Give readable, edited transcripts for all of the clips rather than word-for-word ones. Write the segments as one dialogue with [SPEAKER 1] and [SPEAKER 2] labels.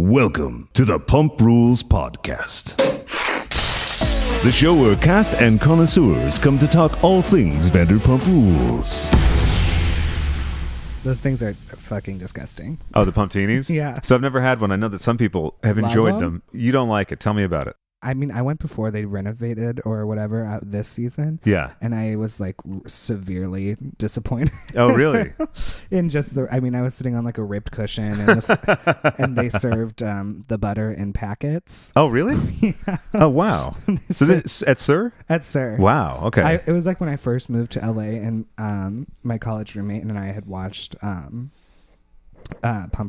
[SPEAKER 1] Welcome to the Pump Rules Podcast, the show where cast and connoisseurs come to talk all things Vanderpump Rules.
[SPEAKER 2] Those things are fucking disgusting.
[SPEAKER 3] Oh, the Pumptinis?
[SPEAKER 2] Yeah.
[SPEAKER 3] So I've never had one. I know that some people have enjoyed them. You don't like it. Tell me about it.
[SPEAKER 2] I mean, I went before they renovated or whatever out this season.
[SPEAKER 3] Yeah.
[SPEAKER 2] And I was like severely disappointed.
[SPEAKER 3] Oh, really?
[SPEAKER 2] In just I was sitting on like a ripped cushion and, and they served the butter in packets.
[SPEAKER 3] Oh, really?
[SPEAKER 2] Yeah.
[SPEAKER 3] Oh, wow. So this at Sir?
[SPEAKER 2] At Sir.
[SPEAKER 3] Wow. Okay.
[SPEAKER 2] It was like when I first moved to LA and my college roommate and I had watched Pump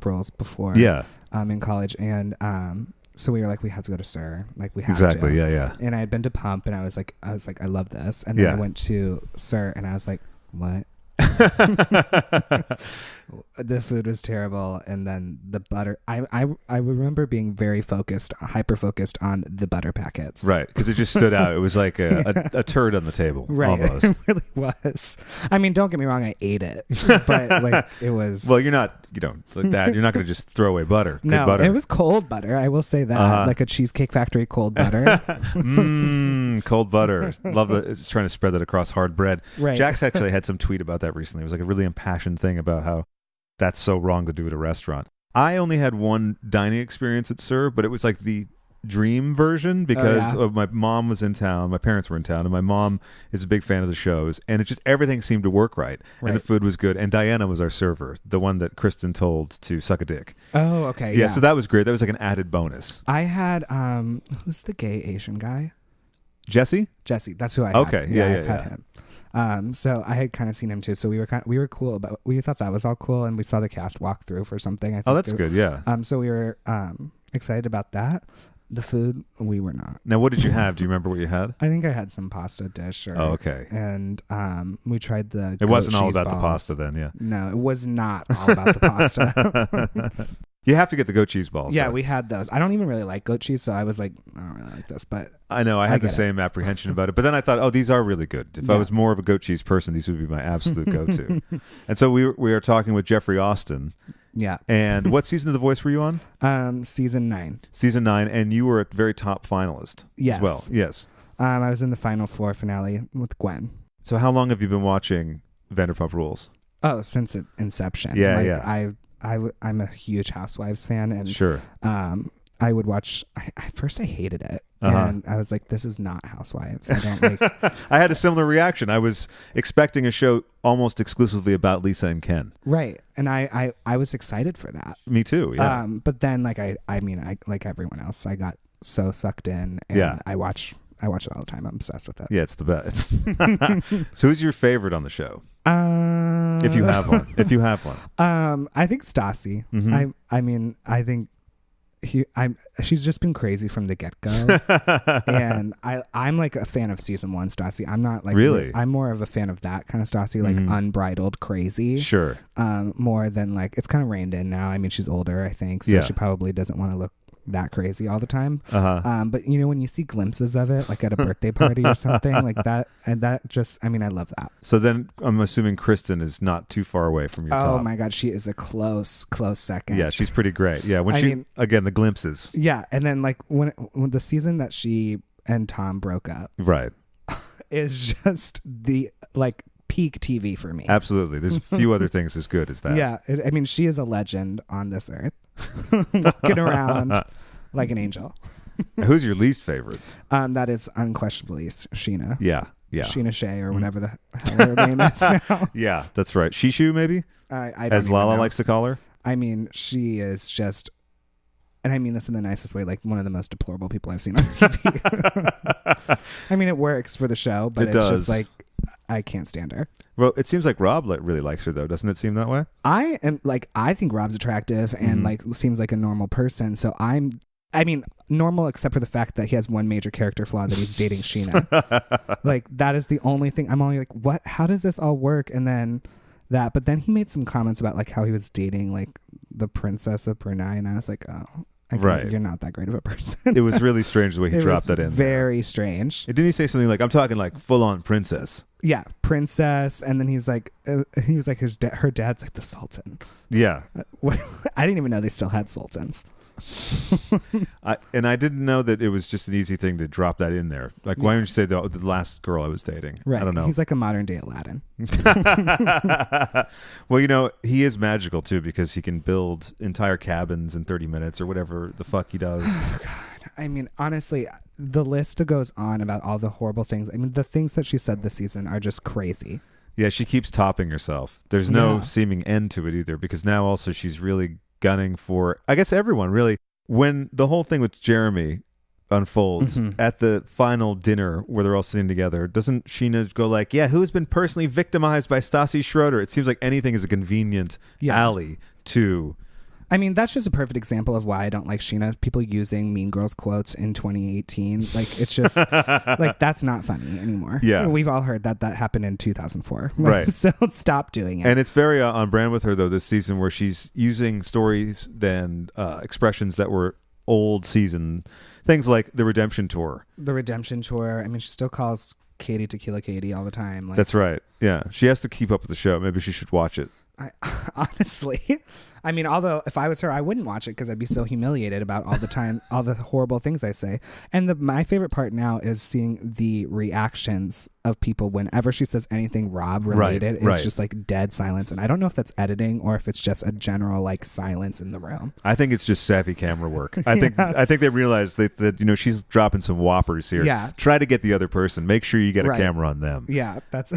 [SPEAKER 2] Rules before.
[SPEAKER 3] Yeah.
[SPEAKER 2] In college and so we were like, we have to go to Sir. Like we have
[SPEAKER 3] exactly.
[SPEAKER 2] to.
[SPEAKER 3] Yeah.
[SPEAKER 2] And I had been to Pump and I was like, I love this. And then I went to Sir and I was like, what? The food was terrible, and then the butter. I remember being very hyper focused on the butter packets.
[SPEAKER 3] Right, because it just stood out. It was like a turd on the table.
[SPEAKER 2] Right,
[SPEAKER 3] almost.
[SPEAKER 2] it really was. I mean, don't get me wrong, I ate it, but like it was.
[SPEAKER 3] Well, you're not, like that. You're not going to just throw away butter.
[SPEAKER 2] No,
[SPEAKER 3] good butter.
[SPEAKER 2] It was cold butter. I will say that, like a Cheesecake Factory cold butter.
[SPEAKER 3] Cold butter. Love it. It's trying to spread that across hard bread.
[SPEAKER 2] Right.
[SPEAKER 3] Jax actually had some tweet about that recently. It was like a really impassioned thing about how that's so wrong to do at a restaurant. I only had one dining experience at Sir, but it was like the dream version because my mom was in town, my parents were in town, and my mom is a big fan of the shows, and it just everything seemed to work right. And the food was good, and Diana was our server, the one that Kristen told to suck a dick.
[SPEAKER 2] Oh, okay.
[SPEAKER 3] Yeah, so that was great. That was like an added bonus.
[SPEAKER 2] I had who's the gay Asian guy?
[SPEAKER 3] Jesse,
[SPEAKER 2] that's who I had.
[SPEAKER 3] Okay, yeah.
[SPEAKER 2] Him. So I had kind of seen him too. So we were cool about. We thought that was all cool, and we saw the cast walk through for something. I think
[SPEAKER 3] that's good. Yeah.
[SPEAKER 2] So we were excited about that. The food, we were not.
[SPEAKER 3] Now, what did you have? Do you remember what you had?
[SPEAKER 2] I think I had some pasta dish.
[SPEAKER 3] Okay.
[SPEAKER 2] And we tried the.
[SPEAKER 3] It wasn't all
[SPEAKER 2] cheese
[SPEAKER 3] about
[SPEAKER 2] balls.
[SPEAKER 3] the pasta then, yeah.
[SPEAKER 2] No, it was not all about the pasta.
[SPEAKER 3] You have to get the goat cheese balls.
[SPEAKER 2] Yeah,
[SPEAKER 3] though.
[SPEAKER 2] we had those. I don't even really like goat cheese, so I was like, I don't really like this, but
[SPEAKER 3] I know I had the same apprehension about it. But then I thought, these are really good. If I was more of a goat cheese person, these would be my absolute go-to. And so we are talking with Jeffery Austin.
[SPEAKER 2] Yeah.
[SPEAKER 3] And what season of The Voice were you on?
[SPEAKER 2] Season 9.
[SPEAKER 3] Season 9, and you were a very top finalist as well. Yes.
[SPEAKER 2] I was in the final 4 finale with Gwen.
[SPEAKER 3] So how long have you been watching Vanderpump Rules?
[SPEAKER 2] Oh, since inception.
[SPEAKER 3] Yeah.
[SPEAKER 2] I'm a huge Housewives fan, and
[SPEAKER 3] sure.
[SPEAKER 2] I would watch. At first, I hated it, and I was like, "This is not Housewives." I don't like.
[SPEAKER 3] I had a similar reaction. I was expecting a show almost exclusively about Lisa and Ken.
[SPEAKER 2] Right, and I was excited for that.
[SPEAKER 3] Me too. Yeah.
[SPEAKER 2] But then, like I like everyone else, I got so sucked in, and I watch it all the time. I'm obsessed with it.
[SPEAKER 3] Yeah, it's the best. So, who's your favorite on the show? If you have one.
[SPEAKER 2] I think Stassi.
[SPEAKER 3] Mm-hmm.
[SPEAKER 2] I think she's just been crazy from the get-go. And I'm like a fan of season 1 Stassi. I'm not like
[SPEAKER 3] really.
[SPEAKER 2] I'm more of a fan of that kind of Stassi, like unbridled crazy.
[SPEAKER 3] Sure.
[SPEAKER 2] More than like it's kind of reined in now. I mean, she's older, I think, so she probably doesn't want to look that crazy all the time. But when you see glimpses of it, like at a birthday party or something like that, and that just, I love that.
[SPEAKER 3] So then I'm assuming Kristen is not too far away from your top.
[SPEAKER 2] Oh my God, she is a close second.
[SPEAKER 3] Yeah, she's pretty great. Yeah, when again, the glimpses.
[SPEAKER 2] Yeah, and then like when the season that she and Tom broke up,
[SPEAKER 3] right,
[SPEAKER 2] is just the like peak TV for me.
[SPEAKER 3] Absolutely. There's few other things as good as that.
[SPEAKER 2] Yeah, she is a legend on this earth, walking around like an angel.
[SPEAKER 3] Who's your least favorite?
[SPEAKER 2] That is unquestionably Scheana.
[SPEAKER 3] Yeah.
[SPEAKER 2] Scheana Shea or whatever the hell her name is now.
[SPEAKER 3] Yeah, that's right. Shishu, maybe?
[SPEAKER 2] I don't
[SPEAKER 3] As Lala
[SPEAKER 2] know.
[SPEAKER 3] likes to call her?
[SPEAKER 2] She is just, and I mean this in the nicest way, like one of the most deplorable people I've seen on TV. It works for the show, but it's just like, I can't stand her.
[SPEAKER 3] Well, it seems like Rob really likes her, though. Doesn't it seem that way?
[SPEAKER 2] I think Rob's attractive and like seems like a normal person. So normal except for the fact that he has one major character flaw, that he's dating Scheana. Like that is the only thing. I'm only like, what? How does this all work? And then that, but then he made some comments about like how he was dating like the princess of Brunei, and I was like, oh.
[SPEAKER 3] Right.
[SPEAKER 2] You're not that great of a person.
[SPEAKER 3] It was really strange the way he dropped that in.
[SPEAKER 2] Very strange.
[SPEAKER 3] Didn't he say something like, I'm talking like full on princess?
[SPEAKER 2] Yeah, princess. And then he's like, her dad's like the Sultan.
[SPEAKER 3] Yeah.
[SPEAKER 2] I didn't even know they still had sultans.
[SPEAKER 3] I didn't know that it was just an easy thing to drop that in there. Like, why don't you say the last girl I was dating?
[SPEAKER 2] Right.
[SPEAKER 3] I don't know.
[SPEAKER 2] He's like a modern day Aladdin.
[SPEAKER 3] Well, he is magical too because he can build entire cabins in 30 minutes or whatever the fuck he does.
[SPEAKER 2] Oh, God. I mean, honestly, the list goes on about all the horrible things. I mean, the things that she said this season are just crazy.
[SPEAKER 3] Yeah, she keeps topping herself. There's no seeming end to it either because now also she's really gunning for, I guess, everyone really. When the whole thing with Jeremy unfolds at the final dinner where they're all sitting together, doesn't Scheana go like, yeah, who's been personally victimized by Stassi Schroeder? It seems like anything is a convenient alley to...
[SPEAKER 2] I mean, that's just a perfect example of why I don't like Scheana. People using Mean Girls quotes in 2018. Like, it's just, like, that's not funny anymore.
[SPEAKER 3] Yeah.
[SPEAKER 2] We've all heard that happened in 2004.
[SPEAKER 3] Right.
[SPEAKER 2] So stop doing it.
[SPEAKER 3] And it's very on brand with her, though, this season where she's using stories and expressions that were old season. Things like the Redemption Tour.
[SPEAKER 2] The Redemption Tour. I mean, she still calls Katie Tequila Katie all the time. Like,
[SPEAKER 3] that's right. Yeah. She has to keep up with the show. Maybe she should watch it.
[SPEAKER 2] Honestly, I mean, although if I was her, I wouldn't watch it because I'd be so humiliated about all the time, all the horrible things I say. And my favorite part now is seeing the reactions of people whenever she says anything Rob related. It's just like dead silence. And I don't know if that's editing or if it's just a general like silence in the room.
[SPEAKER 3] I think it's just savvy camera work. I think they realize that she's dropping some whoppers here.
[SPEAKER 2] Yeah.
[SPEAKER 3] Try to get the other person. Make sure you get a camera on them.
[SPEAKER 2] Yeah, that's.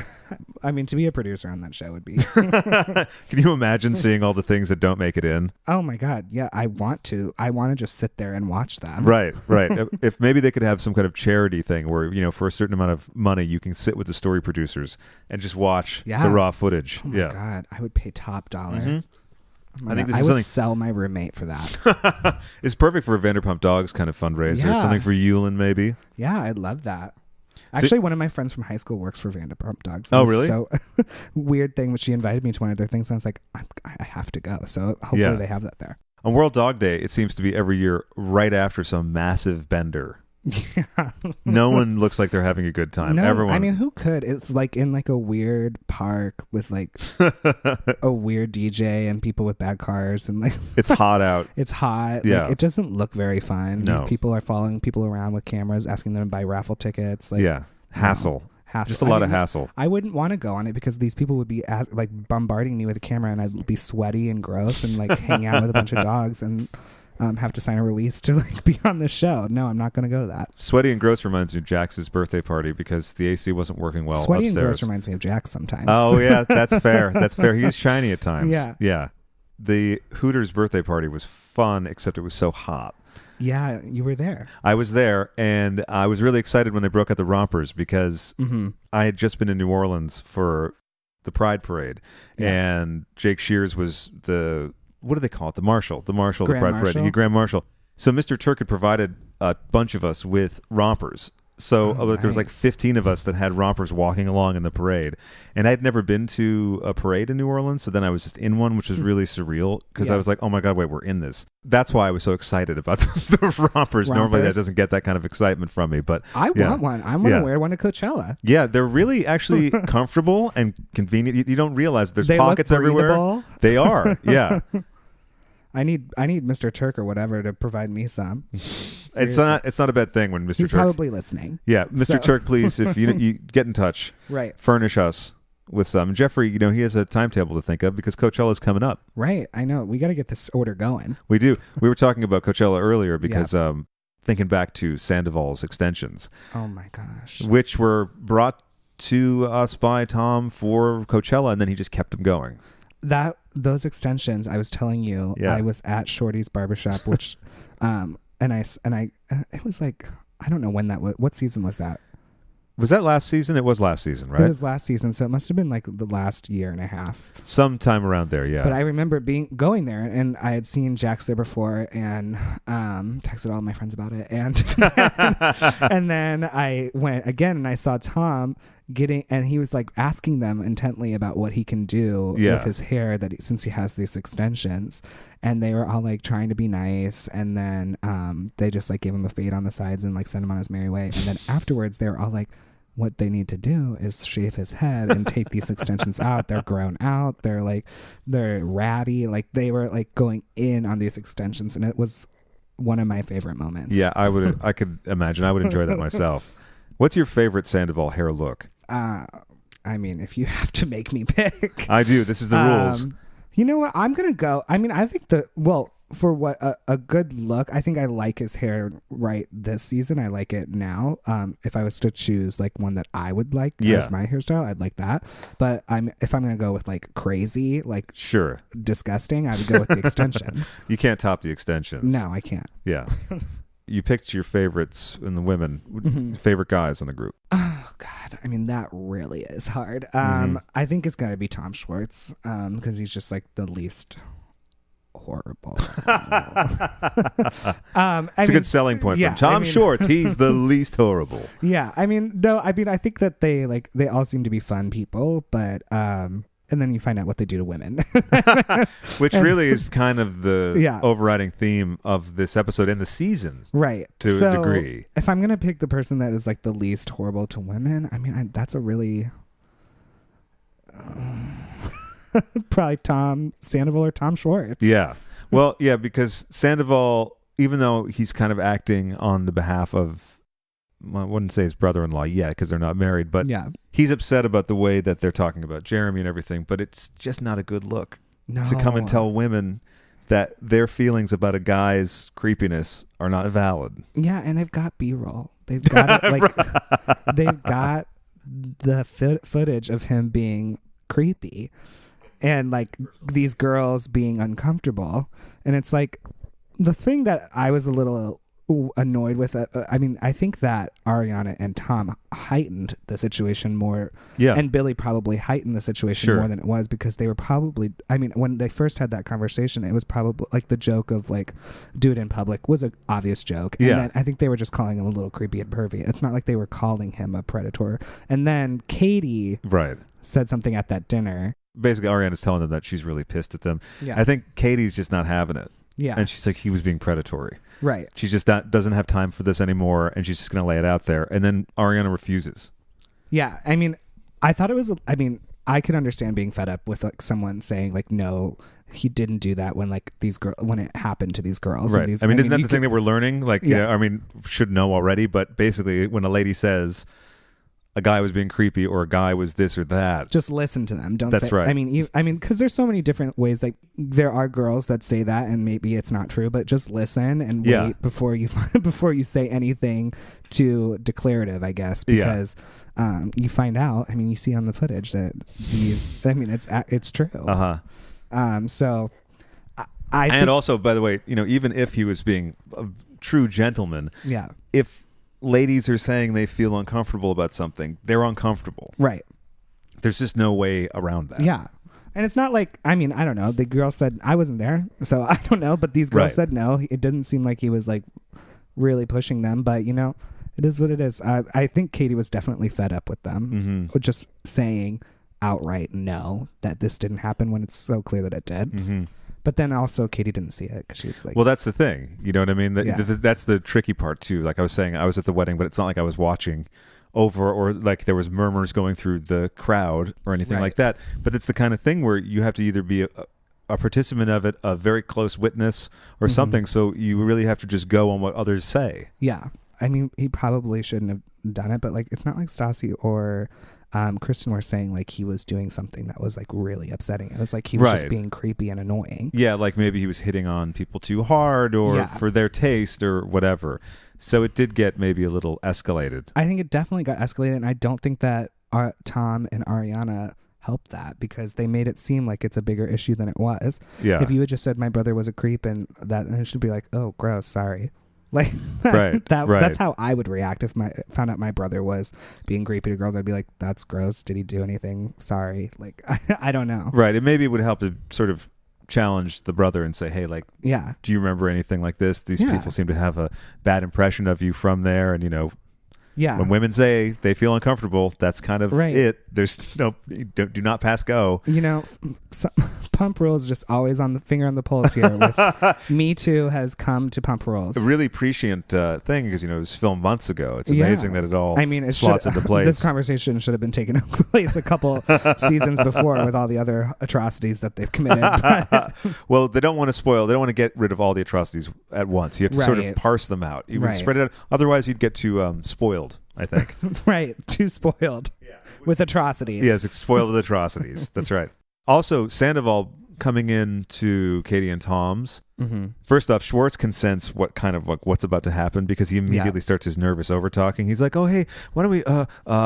[SPEAKER 2] I mean, to be a producer on that show would be.
[SPEAKER 3] Can you imagine seeing all the things that don't make it in?
[SPEAKER 2] Oh my God. Yeah, I want to just sit there and watch them.
[SPEAKER 3] Right. If maybe they could have some kind of charity thing where, for a certain amount of money, you can sit with the story producers and just watch the raw footage.
[SPEAKER 2] Oh my God. I would pay top dollar.
[SPEAKER 3] I think
[SPEAKER 2] I would sell my roommate for that.
[SPEAKER 3] It's perfect for a Vanderpump Dogs kind of fundraiser.
[SPEAKER 2] Yeah.
[SPEAKER 3] Something for Yulin, maybe.
[SPEAKER 2] Yeah, I'd love that. Actually, one of my friends from high school works for Vanderpump Dogs.
[SPEAKER 3] Oh, really?
[SPEAKER 2] So weird thing, she invited me to one of their things, and I was like, I have to go. So hopefully they have that there.
[SPEAKER 3] On World Dog Day, it seems to be every year right after some massive bender.
[SPEAKER 2] Yeah.
[SPEAKER 3] No one looks like they're having a good time.
[SPEAKER 2] No,
[SPEAKER 3] Everyone.
[SPEAKER 2] I mean, who could? It's like in like a weird park with like a weird DJ and people with bad cars and like
[SPEAKER 3] it's hot out.
[SPEAKER 2] It's hot.
[SPEAKER 3] Yeah.
[SPEAKER 2] Like, it doesn't look very fun.
[SPEAKER 3] No.
[SPEAKER 2] These people are following people around with cameras, asking them to buy raffle tickets. Like,
[SPEAKER 3] Hassle. Just a lot of hassle.
[SPEAKER 2] I wouldn't want to go on it because these people would be like bombarding me with a camera and I'd be sweaty and gross and like hang out with a bunch of dogs and have to sign a release to like be on the show. No, I'm not going to go to that.
[SPEAKER 3] Sweaty and gross reminds me of Jax's birthday party because the AC wasn't working well
[SPEAKER 2] Sweaty
[SPEAKER 3] upstairs.
[SPEAKER 2] and gross reminds me of Jax sometimes.
[SPEAKER 3] Oh yeah, that's fair. That's fair. He's shiny at times.
[SPEAKER 2] Yeah.
[SPEAKER 3] The Hooters birthday party was fun, except it was so hot.
[SPEAKER 2] Yeah, you were there.
[SPEAKER 3] I was there, and I was really excited when they broke out the rompers because I had just been in New Orleans for the Pride Parade, and Jake Shears was the, what do they call it? The Marshal. The Pride Parade. The Grand Marshal. So Mr. Turk had provided a bunch of us with rompers. So there was like 15 of us that had rompers walking along in the parade. And I'd never been to a parade in New Orleans. So then I was just in one, which was really surreal because I was like, oh my God, wait, we're in this. That's why I was so excited about the rompers. Normally that doesn't get that kind of excitement from me. But
[SPEAKER 2] I want one. I'm going to wear one to Coachella.
[SPEAKER 3] Yeah, they're really actually comfortable and convenient. You don't realize there's pockets everywhere. They are. Yeah.
[SPEAKER 2] I need Mr. Turk or whatever to provide me some.
[SPEAKER 3] It's not a bad thing when Mr.
[SPEAKER 2] He's
[SPEAKER 3] Turk.
[SPEAKER 2] probably listening.
[SPEAKER 3] Yeah, Mr. Turk, please, if you get in touch,
[SPEAKER 2] right?
[SPEAKER 3] Furnish us with some. Jeffrey, he has a timetable to think of because Coachella's coming up.
[SPEAKER 2] Right, I know. We got to get this order going.
[SPEAKER 3] We do. We were talking about Coachella earlier because thinking back to Sandoval's extensions.
[SPEAKER 2] Oh my gosh.
[SPEAKER 3] Which were brought to us by Tom for Coachella, and then he just kept them going.
[SPEAKER 2] Those extensions, I was telling you, I was at Shorty's barbershop, which, and I, it was like, I don't know when that was. What season was that?
[SPEAKER 3] Was that last season? It was last season, right?
[SPEAKER 2] It was last season, so it must have been like the last year and a half.
[SPEAKER 3] Sometime around there, yeah.
[SPEAKER 2] But I remember going there, and I had seen Jax there before, and texted all my friends about it, and and then I went again, and I saw Tom and he was like asking them intently about what he can do with his hair since he has these extensions, and they were all like trying to be nice, and then they just like gave him a fade on the sides and like sent him on his merry way, and then afterwards they were all like, what they need to do is shave his head and take these extensions out. They're grown out. They're ratty. Like they were like going in on these extensions, and it was one of my favorite moments.
[SPEAKER 3] Yeah, I could imagine. I would enjoy that myself. What's your favorite Sandoval hair look?
[SPEAKER 2] I mean, if you have to make me pick.
[SPEAKER 3] I do. This is the rules.
[SPEAKER 2] You know what? I'm going to go. I mean, I think for what a good look, I think I like his hair right this season. I like it now. If I was to choose like one that I would like as my hairstyle, I'd like that. But if I'm going to go with like crazy, like
[SPEAKER 3] sure,
[SPEAKER 2] disgusting, I would go with the extensions.
[SPEAKER 3] You can't top the extensions.
[SPEAKER 2] No, I can't.
[SPEAKER 3] Yeah. You picked your favorites in the women, favorite guys in the group.
[SPEAKER 2] Oh God, I mean that really is hard. I think it's gonna be Tom Schwartz because he's just like the least horrible.
[SPEAKER 3] It's a good selling point from Tom Schwartz. He's the least horrible.
[SPEAKER 2] Yeah, I mean, no, I mean I think that they all seem to be fun people, but and then you find out what they do to women.
[SPEAKER 3] Which really is kind of the overriding theme of this episode and the season.
[SPEAKER 2] Right.
[SPEAKER 3] To a degree.
[SPEAKER 2] If I'm going to pick the person that is like the least horrible to women, I mean, that's a really... probably Tom Sandoval or Tom Schwartz.
[SPEAKER 3] Yeah. Well, yeah, because Sandoval, even though he's kind of acting on the behalf of, I wouldn't say his brother-in-law yet because they're not married, but he's upset about the way that they're talking about Jeremy and everything, but it's just not a good look to come and tell women that their feelings about a guy's creepiness are not valid.
[SPEAKER 2] Yeah, and they've got B-roll. They've got it, like they've got the footage of him being creepy and like these girls being uncomfortable, and it's like the thing that I was a little annoyed with it. I mean, I think that Ariana and Tom heightened the situation more. Yeah. And Billy probably heightened the situation more than it was because they were probably, I mean, when they first had that conversation, it was probably like the joke of like, do it in public was an obvious joke. And then I think they were just calling him a little creepy and pervy. It's not like they were calling him a predator. And then Katie said something at that dinner.
[SPEAKER 3] Basically, Ariana's telling them that she's really pissed at them.
[SPEAKER 2] Yeah.
[SPEAKER 3] I think Katie's just not having it.
[SPEAKER 2] Yeah.
[SPEAKER 3] And she's like, he was being predatory.
[SPEAKER 2] Right.
[SPEAKER 3] She just doesn't have time for this anymore, and she's just going to lay it out there. And then Ariana refuses.
[SPEAKER 2] Yeah. I mean, I thought it was, I mean, I could understand being fed up with like someone saying like, no, he didn't do that when like these girls, when it happened to these girls.
[SPEAKER 3] Right.
[SPEAKER 2] These,
[SPEAKER 3] I mean, isn't that the thing that we're learning? Like, I mean, should know already, but basically when a lady says a guy was being creepy or a guy was this or that,
[SPEAKER 2] just listen to them. Don't
[SPEAKER 3] That's
[SPEAKER 2] say,
[SPEAKER 3] right.
[SPEAKER 2] I mean, because there's so many different ways. Like there are girls that say that, and maybe it's not true, but just listen and wait before you say anything too declarative, I guess, because you find out. I mean, you see on the footage that he's. I mean, it's true. So I
[SPEAKER 3] and also, by the way, you know, even if he was being a true gentleman, if ladies are saying they feel uncomfortable about something, they're uncomfortable.
[SPEAKER 2] Right.
[SPEAKER 3] There's just no way around that.
[SPEAKER 2] Yeah. And it's not like, I mean, I don't know. The girl said, I wasn't there, so I don't know. But these girls said no. It didn't seem like he was like really pushing them. But, you know, it is what it is. I think Katie was definitely fed up with them. With just saying outright no, that this didn't happen when it's so clear that it did. But then also Katie didn't see it because she's like...
[SPEAKER 3] Well, that's the thing. You know what I mean? That's the tricky part, too. Like I was saying, I was at the wedding, but it's not like I was watching over or like there was murmurs going through the crowd or anything like that. But it's the kind of thing where you have to either be a participant of it, a very close witness or something. So you really have to just go on what others say.
[SPEAKER 2] Yeah. I mean, he probably shouldn't have done it, but like it's not like Stassi or... Kristen were saying like he was doing something that was like really upsetting. It was like he was just being creepy and annoying.
[SPEAKER 3] Yeah, like maybe he was hitting on people too hard or for their taste or whatever. So it did get maybe a little escalated.
[SPEAKER 2] I think it definitely got escalated, and I don't think that Tom and Ariana helped that because they made it seem like it's a bigger issue than it was. Yeah. If you had just said my brother was a creep and it should be like, oh, gross, sorry. Like that's how I would react if I found out my brother was being creepy to girls. I'd be like, that's gross. Did he do anything? Sorry. Like I don't know.
[SPEAKER 3] Right. It maybe would help to sort of challenge the brother and say, hey, like, do you remember anything like this? These people seem to have a bad impression of you from there, and you know,
[SPEAKER 2] Yeah.
[SPEAKER 3] When women say they feel uncomfortable, that's kind of it. There's no, do not pass go.
[SPEAKER 2] Pump Rules just always on the finger on the pulse here. With Me Too has come to Pump Rules.
[SPEAKER 3] A really prescient thing because, it was filmed months ago. It's amazing that it all slots into place.
[SPEAKER 2] This conversation should have been taking place a couple seasons before with all the other atrocities that they've committed.
[SPEAKER 3] Well, they don't want to spoil. They don't want to get rid of all the atrocities at once. You have to sort of parse them out. You would spread it out. Otherwise, you'd get too spoiled, I think.
[SPEAKER 2] Right. Too spoiled with atrocities.
[SPEAKER 3] Yes, it's spoiled with atrocities. That's right. Also, Sandoval coming in to Katie and Tom's. Mm-hmm. First off, Schwartz can sense what's about to happen because he immediately starts his nervous over talking. He's like, "Oh, hey, why don't we?"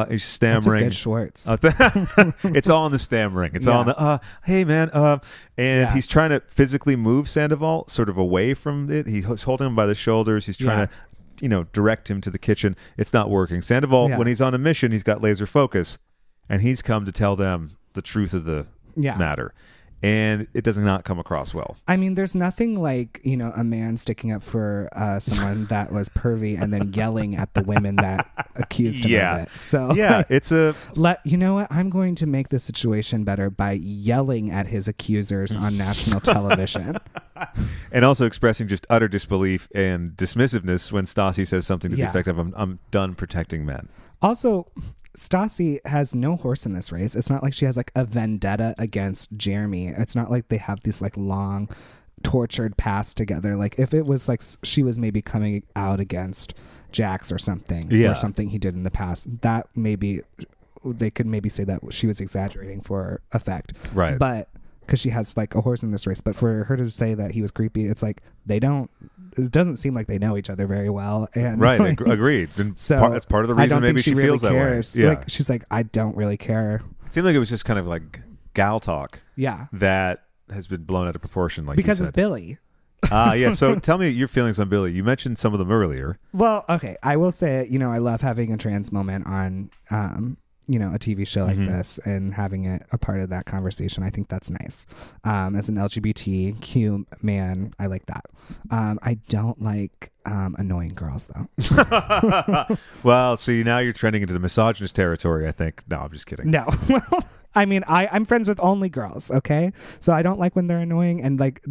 [SPEAKER 3] He's stammering.
[SPEAKER 2] That's a good Schwartz.
[SPEAKER 3] It's all in the stammering. It's all in the "Hey, man," and he's trying to physically move Sandoval sort of away from it. He's holding him by the shoulders. He's trying to, direct him to the kitchen. It's not working. Sandoval, when he's on a mission, he's got laser focus, and he's come to tell them the truth of the matter. And it does not come across well. I mean,
[SPEAKER 2] there's nothing like, a man sticking up for someone that was pervy and then yelling at the women that accused him of it. So
[SPEAKER 3] it's a...
[SPEAKER 2] You know what? I'm going to make the situation better by yelling at his accusers on national television.
[SPEAKER 3] And also expressing just utter disbelief and dismissiveness when Stassi says something to the effect of, I'm done protecting men.
[SPEAKER 2] Also... Stassi has no horse in this race. It's not like she has like a vendetta against Jeremy. It's not like they have these like long tortured paths together. Like if it was like she was maybe coming out against Jax or something or something he did in the past, that maybe they could maybe say that she was exaggerating for effect.
[SPEAKER 3] Right.
[SPEAKER 2] But because she has like a horse in this race, but for her to say that he was creepy, it's like it doesn't seem like they know each other very well. And
[SPEAKER 3] agreed. And so that's part of the reason maybe she really feels
[SPEAKER 2] cares.
[SPEAKER 3] That way. Yeah.
[SPEAKER 2] Like, she's like, I don't really care.
[SPEAKER 3] It seemed like it was just kind of like gal talk.
[SPEAKER 2] Yeah.
[SPEAKER 3] That has been blown out of proportion, like
[SPEAKER 2] because
[SPEAKER 3] you said.
[SPEAKER 2] of Billy.
[SPEAKER 3] Yeah. So tell me your feelings on Billy. You mentioned some of them earlier.
[SPEAKER 2] Well, okay. I will say, I love having a trans moment on, a TV show like this and having it a part of that conversation. I think that's nice. As an LGBTQ man, I like that. I don't like annoying girls, though.
[SPEAKER 3] Well, see, now you're trending into the misogynist territory, I think. No, I'm just kidding.
[SPEAKER 2] No. I mean, I'm friends with only girls, okay? So I don't like when they're annoying, and like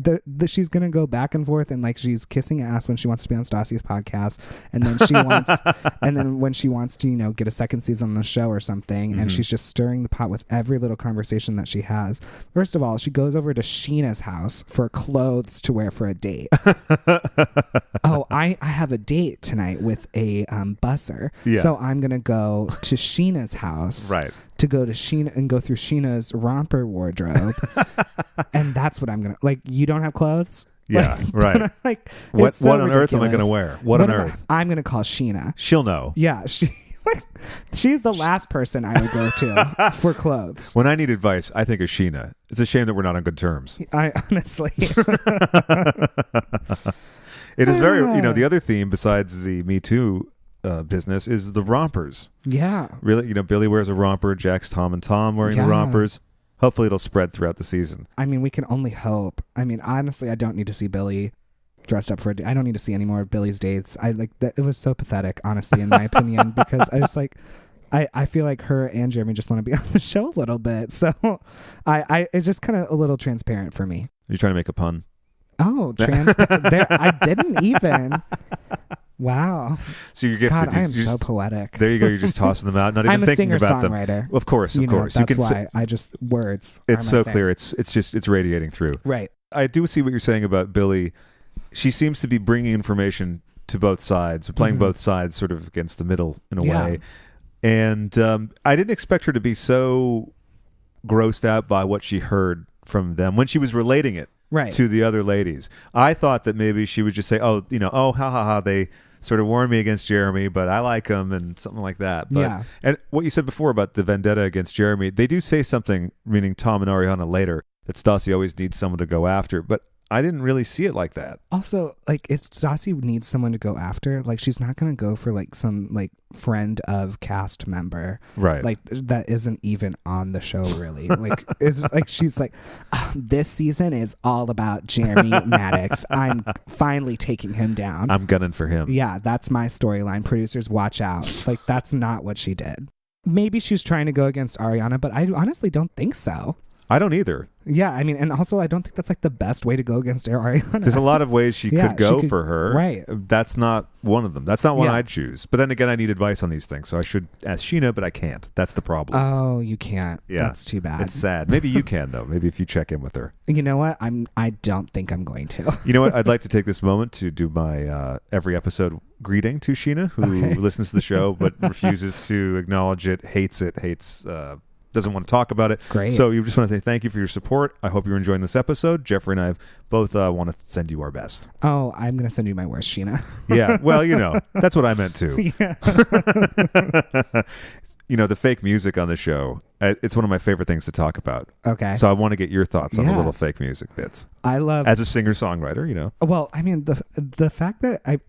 [SPEAKER 2] she's gonna go back and forth, and like she's kissing ass when she wants to be on Stassi's podcast, and then when she wants to, get a second season on the show or something, and she's just stirring the pot with every little conversation that she has. First of all, she goes over to Scheana's house for clothes to wear for a date. Oh, I have a date tonight with a busser, so I'm gonna go to Scheana's house,
[SPEAKER 3] right?
[SPEAKER 2] To go to Scheana and go through Scheana's romper wardrobe. And that's what I'm going to... Like, you don't have clothes?
[SPEAKER 3] Yeah, right.
[SPEAKER 2] Like,
[SPEAKER 3] what
[SPEAKER 2] so
[SPEAKER 3] on
[SPEAKER 2] ridiculous.
[SPEAKER 3] earth am I going to wear? What on earth?
[SPEAKER 2] I'm going to call Scheana.
[SPEAKER 3] She'll know.
[SPEAKER 2] Yeah, she's the last person I would go to for clothes.
[SPEAKER 3] When I need advice, I think of Scheana. It's a shame that we're not on good terms.
[SPEAKER 2] I honestly...
[SPEAKER 3] It is very... the other theme besides the Me Too... business is the rompers.
[SPEAKER 2] Yeah.
[SPEAKER 3] Really, Billy wears a romper, Jax, Tom, and Tom wearing the rompers. Hopefully it'll spread throughout the season.
[SPEAKER 2] I mean, we can only hope. I mean, honestly, I don't need to see Billy dressed up for a date. I don't need to see any more of Billy's dates. It was so pathetic, honestly, in my opinion, because I was like, I feel like her and Jeremy just want to be on the show a little bit. So it's just kind of a little transparent for me.
[SPEAKER 3] Are you trying to make a pun?
[SPEAKER 2] Oh, transparent. I didn't even. Wow.
[SPEAKER 3] So you're gifted.
[SPEAKER 2] God, I am so poetic.
[SPEAKER 3] There you go. You're just tossing them out, not even thinking about them.
[SPEAKER 2] I'm a singer-songwriter.
[SPEAKER 3] Of course.
[SPEAKER 2] That's why I just words.
[SPEAKER 3] It's so clear. It's radiating through.
[SPEAKER 2] Right.
[SPEAKER 3] I do see what you're saying about Billy. She seems to be bringing information to both sides, playing both sides sort of against the middle in a way. And I didn't expect her to be so grossed out by what she heard from them when she was relating it to the other ladies. I thought that maybe she would just say, oh, ha ha ha, they sort of warned me against Jeremy, but I like him, and something like that. But, and what you said before about the vendetta against Jeremy, they do say something, meaning Tom and Ariana later, that Stassi always needs someone to go after. But I didn't really see it like that.
[SPEAKER 2] Also, like, if Stassi needs someone to go after, like, she's not going to go for, like, some, like, friend of cast member.
[SPEAKER 3] Right.
[SPEAKER 2] Like, that isn't even on the show, really. Like, it's like, she's like, this season is all about Jeremy Maddox. I'm finally taking him down.
[SPEAKER 3] I'm gunning for him.
[SPEAKER 2] Yeah, that's my storyline. Producers, watch out. It's like, that's not what she did. Maybe she's trying to go against Ariana, but I honestly don't think so.
[SPEAKER 3] I don't either.
[SPEAKER 2] Yeah, I mean, and also I don't think that's like the best way to go against Ariana.
[SPEAKER 3] There's a lot of ways she could go for her.
[SPEAKER 2] Right.
[SPEAKER 3] That's not one of them. That's not one I'd choose. But then again, I need advice on these things. So I should ask Scheana, but I can't. That's the problem.
[SPEAKER 2] Oh, you can't.
[SPEAKER 3] Yeah.
[SPEAKER 2] That's too bad.
[SPEAKER 3] It's sad. Maybe you can, though. Maybe if you check in with her.
[SPEAKER 2] You know what? I don't think I'm going to.
[SPEAKER 3] You know what? I'd like to take this moment to do my every episode greeting to Scheana, who listens to the show but refuses to acknowledge it, hates doesn't want to talk about it.
[SPEAKER 2] Great.
[SPEAKER 3] So you just want to say thank you for your support. I hope you're enjoying this episode. Jeffrey and I both want to send you our best.
[SPEAKER 2] Oh, I'm going to send you my worst, Scheana.
[SPEAKER 3] Yeah. Well, that's what I meant too.
[SPEAKER 2] Yeah.
[SPEAKER 3] The fake music on the show, it's one of my favorite things to talk about.
[SPEAKER 2] Okay.
[SPEAKER 3] So I want to get your thoughts on the little fake music bits.
[SPEAKER 2] I love...
[SPEAKER 3] As a singer-songwriter,
[SPEAKER 2] Well, I mean, the fact that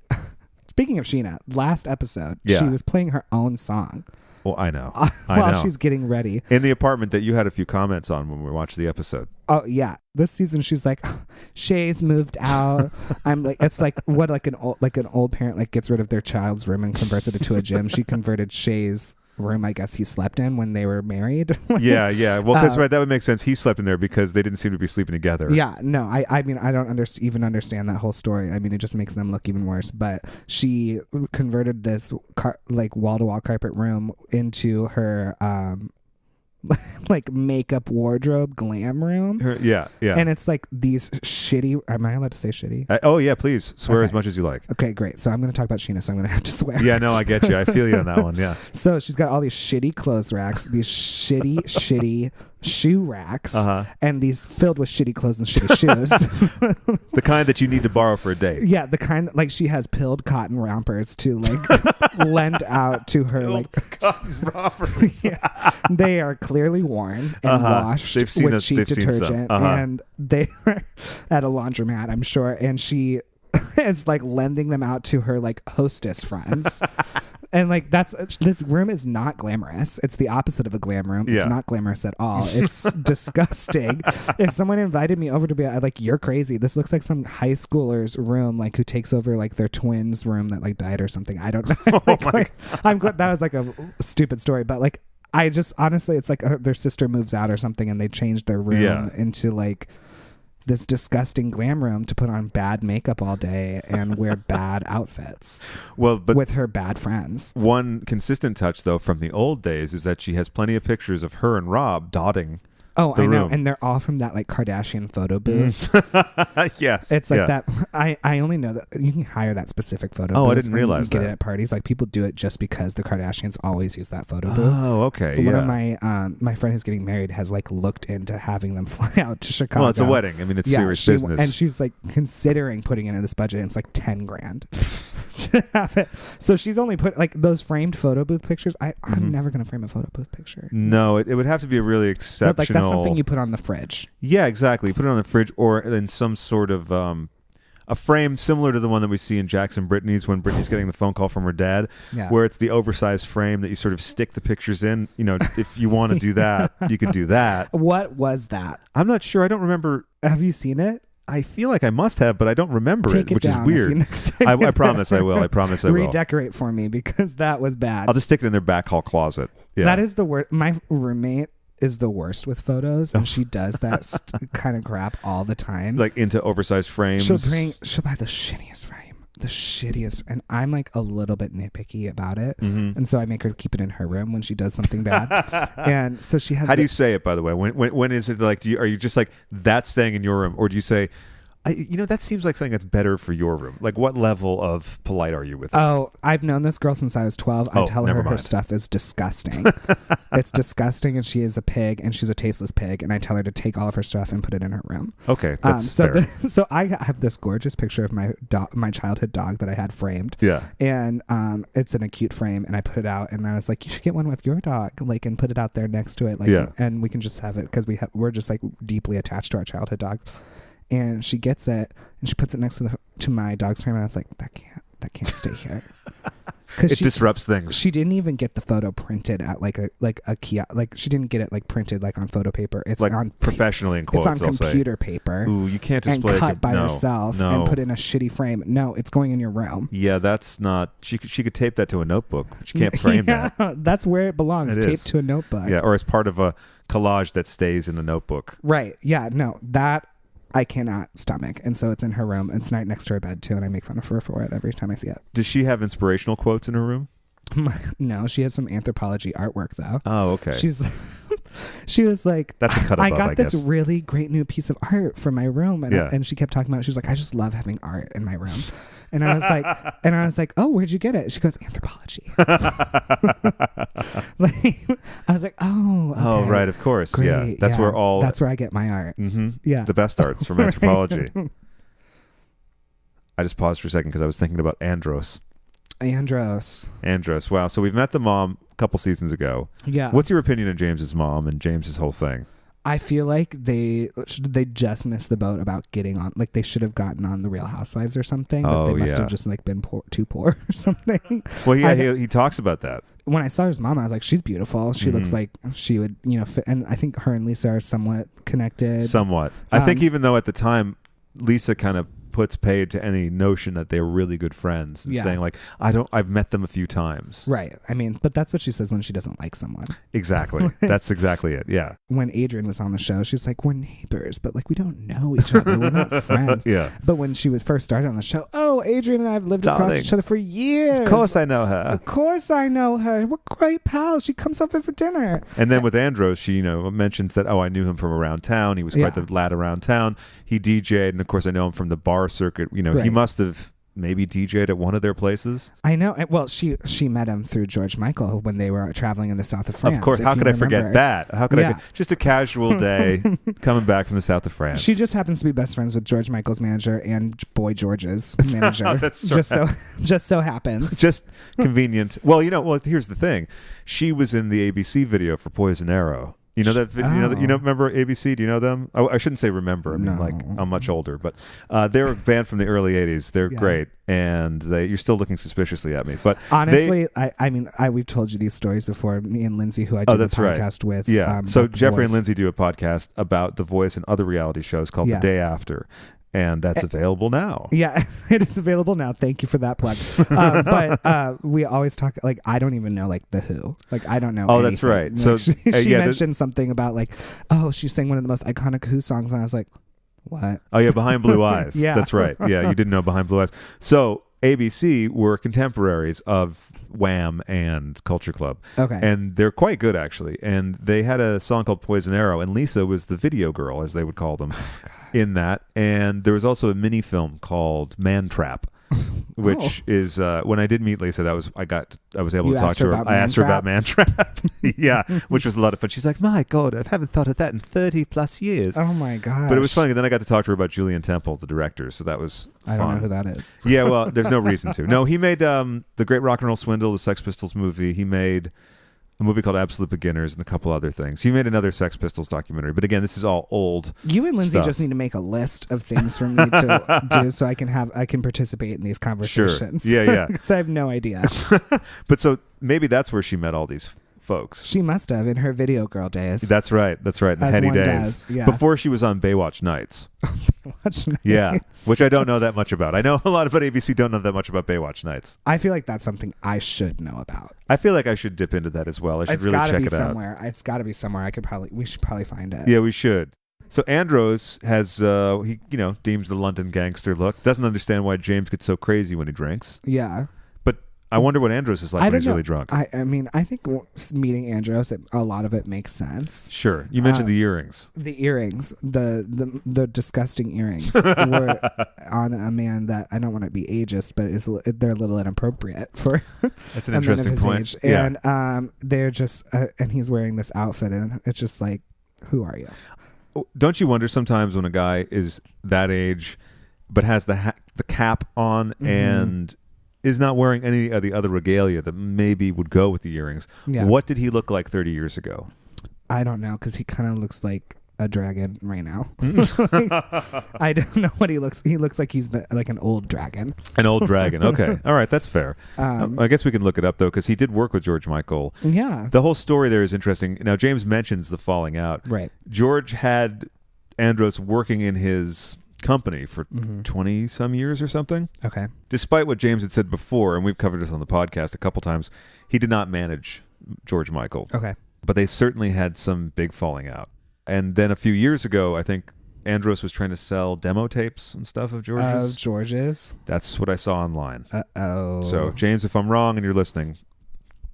[SPEAKER 2] Speaking of Scheana, last episode, she was playing her own song.
[SPEAKER 3] Well, I know.
[SPEAKER 2] While she's getting ready.
[SPEAKER 3] In the apartment that you had a few comments on when we watched the episode.
[SPEAKER 2] Oh, yeah. This season, she's like, Shay's moved out. I'm like, it's like what an old parent like gets rid of their child's room and converts it into a gym. She converted Shay's room, I guess he slept in when they were married.
[SPEAKER 3] Yeah. Well, because that would make sense. He slept in there because they didn't seem to be sleeping together.
[SPEAKER 2] Yeah, no, I mean, I don't even understand that whole story. I mean, it just makes them look even worse. But she converted this like wall-to-wall carpet room into her like makeup wardrobe glam room.
[SPEAKER 3] Yeah.
[SPEAKER 2] And it's like these shitty. Am I allowed to say shitty?
[SPEAKER 3] Oh yeah, please swear as much as you like.
[SPEAKER 2] Okay, great. So I'm going to talk about Scheana, so I'm going to have to swear.
[SPEAKER 3] Yeah, no, I get you. I feel you on that one. Yeah.
[SPEAKER 2] So she's got all these shitty clothes racks, these shitty shoe racks, and these filled with shitty clothes and shitty shoes.
[SPEAKER 3] The kind that you need to borrow for a date.
[SPEAKER 2] Yeah, the kind like she has pilled cotton rompers to like lend out to her
[SPEAKER 3] cotton rompers.
[SPEAKER 2] Yeah, they are clearly worn and washed with cheap detergent, and they are at a laundromat, I'm sure, and she is like lending them out to her like hostess friends. And like this room is not glamorous. It's the opposite of a glam room. It's not glamorous at all. It's disgusting. If someone invited me over to be like, you're crazy. This looks like some high schooler's room, like who takes over like their twins' room that like died or something. I don't know. I'm glad that was like a stupid story, but like I just honestly, it's like their sister moves out or something, and they changed their room into like this disgusting glam room to put on bad makeup all day and wear bad outfits.
[SPEAKER 3] Well, but
[SPEAKER 2] with her bad friends.
[SPEAKER 3] One consistent touch, though, from the old days is that she has plenty of pictures of her and Rob dotting.
[SPEAKER 2] Oh, I know.
[SPEAKER 3] Room.
[SPEAKER 2] And they're all from that like Kardashian photo booth.
[SPEAKER 3] Yes.
[SPEAKER 2] It's like that. I only know that you can hire that specific photo booth.
[SPEAKER 3] Oh, I didn't realize that.
[SPEAKER 2] Get it at parties. Like people do it just because the Kardashians always use that photo booth.
[SPEAKER 3] Oh, okay.
[SPEAKER 2] One of my friend who's getting married has like looked into having them fly out to Chicago.
[SPEAKER 3] Well, it's a wedding. I mean, it's serious business.
[SPEAKER 2] And she's like considering putting it in this budget. And it's like $10,000 to have it. So she's only put like those framed photo booth pictures. I'm never going to frame a photo booth picture.
[SPEAKER 3] No, it would have to be a really exceptional.
[SPEAKER 2] But, like that's something you put on the fridge.
[SPEAKER 3] Yeah, exactly. You put it on the fridge or in some sort of a frame similar to the one that we see in Jackson Brittany's when Brittany's getting the phone call from her dad, where it's the oversized frame that you sort of stick the pictures in. You know, if you want to do that, you could do that.
[SPEAKER 2] What was that?
[SPEAKER 3] I'm not sure. I don't remember.
[SPEAKER 2] Have you seen it?
[SPEAKER 3] I feel like I must have, but I don't remember it, which is weird. I promise I will. I promise I will.
[SPEAKER 2] Redecorate for me because that was bad.
[SPEAKER 3] I'll just stick it in their back hall closet. Yeah.
[SPEAKER 2] That is the worst. My roommate is the worst with photos, and she does that kind of crap all the time.
[SPEAKER 3] Like into oversized frames.
[SPEAKER 2] She'll buy the shittiest frame, the shittiest, and I'm like a little bit nitpicky about it, and so I make her keep it in her room when she does something bad. And so she has.
[SPEAKER 3] How do you say it, by the way? When is it like? Are you just like that's staying in your room, or do you say? That seems like something that's better for your room. Like, what level of polite are you with it?
[SPEAKER 2] Oh, I've known this girl since I was 12. I tell her stuff is disgusting. It's disgusting, and she is a pig, and she's a tasteless pig, and I tell her to take all of her stuff and put it in her room.
[SPEAKER 3] Okay, that's fair.
[SPEAKER 2] So I have this gorgeous picture of my childhood dog that I had framed.
[SPEAKER 3] Yeah.
[SPEAKER 2] And it's in a cute frame, and I put it out, and I was like, you should get one with your dog, like, and put it out there next to it. Like, and we can just have it, because we're just, like, deeply attached to our childhood dogs. and she gets it and she puts it next to my dog's frame, and I was like, that can't stay here.
[SPEAKER 3] It disrupts things.
[SPEAKER 2] She didn't even get the photo printed at like a kiosk. Like she didn't get it like printed like on photo paper. It's
[SPEAKER 3] like
[SPEAKER 2] on
[SPEAKER 3] professionally in quotes.
[SPEAKER 2] It's on computer paper.
[SPEAKER 3] Ooh, you can't display
[SPEAKER 2] and cut by herself and put in a shitty frame. No, it's going in your room.
[SPEAKER 3] Yeah, that's not. She could tape that to a notebook, but you can't frame that.
[SPEAKER 2] That's where it belongs. Taped to a notebook.
[SPEAKER 3] Yeah, or as part of a collage that stays in the notebook.
[SPEAKER 2] Right. Yeah. No, that I cannot stomach. And so it's in her room. It's right next to her bed too, and I make fun of her for it every time I see it.
[SPEAKER 3] Does she have inspirational quotes in her room?
[SPEAKER 2] No, she has some anthropology artwork though.
[SPEAKER 3] Oh, okay.
[SPEAKER 2] She was like,
[SPEAKER 3] that's a cut above,
[SPEAKER 2] I got this
[SPEAKER 3] guess.
[SPEAKER 2] really great new piece of art for my room, and she kept talking about it. She was like, I just love having art in my room. And I was like, oh, where'd you get it? She goes, anthropology. Like, I was like, oh, okay.
[SPEAKER 3] Oh, right, of course. Great, yeah, that's where
[SPEAKER 2] I get my art.
[SPEAKER 3] Mm-hmm. Yeah, the best art's from anthropology. I just paused for a second because I was thinking about Andros. Wow. So we've met the mom a couple seasons ago.
[SPEAKER 2] Yeah.
[SPEAKER 3] What's your opinion of James's mom and James's whole thing?
[SPEAKER 2] I feel like they just missed the boat about getting on. Like they should have gotten on the Real Housewives or something. But they must have just like been too poor or something.
[SPEAKER 3] Well, yeah, he talks about that.
[SPEAKER 2] When I saw his mom, I was like, she's beautiful. She looks like she would, fit. And I think her and Lisa are somewhat connected.
[SPEAKER 3] Somewhat. I think even though at the time, Lisa kind of puts paid to any notion that they're really good friends and saying like, I've met them a few times.
[SPEAKER 2] Right. I mean, but that's what she says when she doesn't like someone.
[SPEAKER 3] Exactly. That's exactly it. Yeah.
[SPEAKER 2] When Adrian was on the show, she's like, we're neighbors, but like we don't know each other. We're not friends.
[SPEAKER 3] Yeah.
[SPEAKER 2] But when she was first started on the show, Adrian and I have lived across each other for years.
[SPEAKER 3] Of course I know her.
[SPEAKER 2] We're great pals. She comes over for dinner.
[SPEAKER 3] And then with Andros, she, mentions that, I knew him from around town. He was quite the lad around town. He DJ'd, and of course I know him from the bar circuit. He must have maybe DJ'd at one of their places.
[SPEAKER 2] I know. Well, she met him through George Michael when they were traveling in the south of France.
[SPEAKER 3] Of course. How could I forget that? How could I? Just a casual day coming back from the south of France.
[SPEAKER 2] She just happens to be best friends with George Michael's manager and Boy George's manager.
[SPEAKER 3] That's right.
[SPEAKER 2] Just so happens.
[SPEAKER 3] Just convenient. Well, here's the thing. She was in the ABC video for Poison Arrow. You know that? Remember ABC? Do you know them? I shouldn't say remember. I mean, like I'm much older, but they're a band from the early '80s. They're great, and you're still looking suspiciously at me. But
[SPEAKER 2] honestly, we've told you these stories before. Me and Lindsay, who I do the podcast with.
[SPEAKER 3] Yeah. So Jeffrey and Lindsay do a podcast about The Voice and other reality shows called The Day After. And that's available now.
[SPEAKER 2] Yeah, it is available now. Thank you for that plug. But we always talk, like, I don't even know, like, The Who. Like, I don't know anything.
[SPEAKER 3] That's right.
[SPEAKER 2] Like,
[SPEAKER 3] so
[SPEAKER 2] she mentioned something about, like, she sang one of the most iconic Who songs. And I was like, what?
[SPEAKER 3] Oh, yeah, Behind Blue Eyes.
[SPEAKER 2] Yeah.
[SPEAKER 3] That's right. Yeah, you didn't know Behind Blue Eyes. So ABC were contemporaries of Wham and Culture Club.
[SPEAKER 2] Okay.
[SPEAKER 3] And they're quite good, actually. And they had a song called Poison Arrow, and Lisa was the video girl, as they would call them. In that, and there was also a mini film called Man Trap, which is when I did meet Lisa, I was able to talk to her. I asked her about Man Trap. Yeah, which was a lot of fun. She's like, my God, I haven't thought of that in 30 plus years.
[SPEAKER 2] Oh my God.
[SPEAKER 3] But it was funny. And then I got to talk to her about Julian Temple, the director, so that was fun.
[SPEAKER 2] I don't know who that is.
[SPEAKER 3] Yeah, well, there's no reason to. No, he made The Great Rock and Roll Swindle, the Sex Pistols movie. He made a movie called Absolute Beginners and a couple other things. He made another Sex Pistols documentary. But again, this is all old
[SPEAKER 2] You and Lindsay
[SPEAKER 3] stuff.
[SPEAKER 2] just need to make a list of things for me to do so I can participate in these conversations.
[SPEAKER 3] Sure. Yeah.
[SPEAKER 2] Because I have no idea.
[SPEAKER 3] But so maybe that's where she met all these folks.
[SPEAKER 2] She must have in her video girl days.
[SPEAKER 3] That's right. The heady days.
[SPEAKER 2] Yeah.
[SPEAKER 3] Before she was on Baywatch Nights.
[SPEAKER 2] Baywatch Nights.
[SPEAKER 3] Yeah. Which I don't know that much about. I know a lot about ABC, don't know that much about Baywatch Nights.
[SPEAKER 2] I feel like that's something I should know about.
[SPEAKER 3] I feel like I should dip into that as well. I should really check it out.
[SPEAKER 2] It's got to be somewhere. We should probably find it.
[SPEAKER 3] Yeah, we should. So Andros has, he deems the London gangster look. Doesn't understand why James gets so crazy when he drinks.
[SPEAKER 2] Yeah.
[SPEAKER 3] I wonder what Andros is like when he's really drunk.
[SPEAKER 2] I mean, I think meeting Andros, a lot of it makes sense.
[SPEAKER 3] Sure. You mentioned the earrings.
[SPEAKER 2] The earrings, the disgusting earrings were on a man that I don't want to be ageist, but they're a little inappropriate for
[SPEAKER 3] that's an interesting point.
[SPEAKER 2] Age. Yeah. And they're just, and he's wearing this outfit, and it's just like, who are you?
[SPEAKER 3] Don't you wonder sometimes when a guy is that age, but has the cap on and is not wearing any of the other regalia that maybe would go with the earrings. Yeah. What did he look like 30 years ago?
[SPEAKER 2] I don't know, because he kind of looks like a dragon right now. Like, I don't know what he looks. He looks like he's been, like an old dragon.
[SPEAKER 3] An old dragon. Okay. All right. That's fair. I guess we can look it up, though, because he did work with George Michael.
[SPEAKER 2] Yeah.
[SPEAKER 3] The whole story there is interesting. Now, James mentions the falling out.
[SPEAKER 2] Right.
[SPEAKER 3] George had Andros working in his company for 20 some years or something.
[SPEAKER 2] Okay.
[SPEAKER 3] Despite what James had said before, and we've covered this on the podcast a couple times, he did not manage George Michael.
[SPEAKER 2] Okay.
[SPEAKER 3] But they certainly had some big falling out. And then a few years ago, I think Andros was trying to sell demo tapes and stuff of George's.
[SPEAKER 2] George's?
[SPEAKER 3] That's what I saw online.
[SPEAKER 2] Uh-oh.
[SPEAKER 3] So, James, if I'm wrong and you're listening,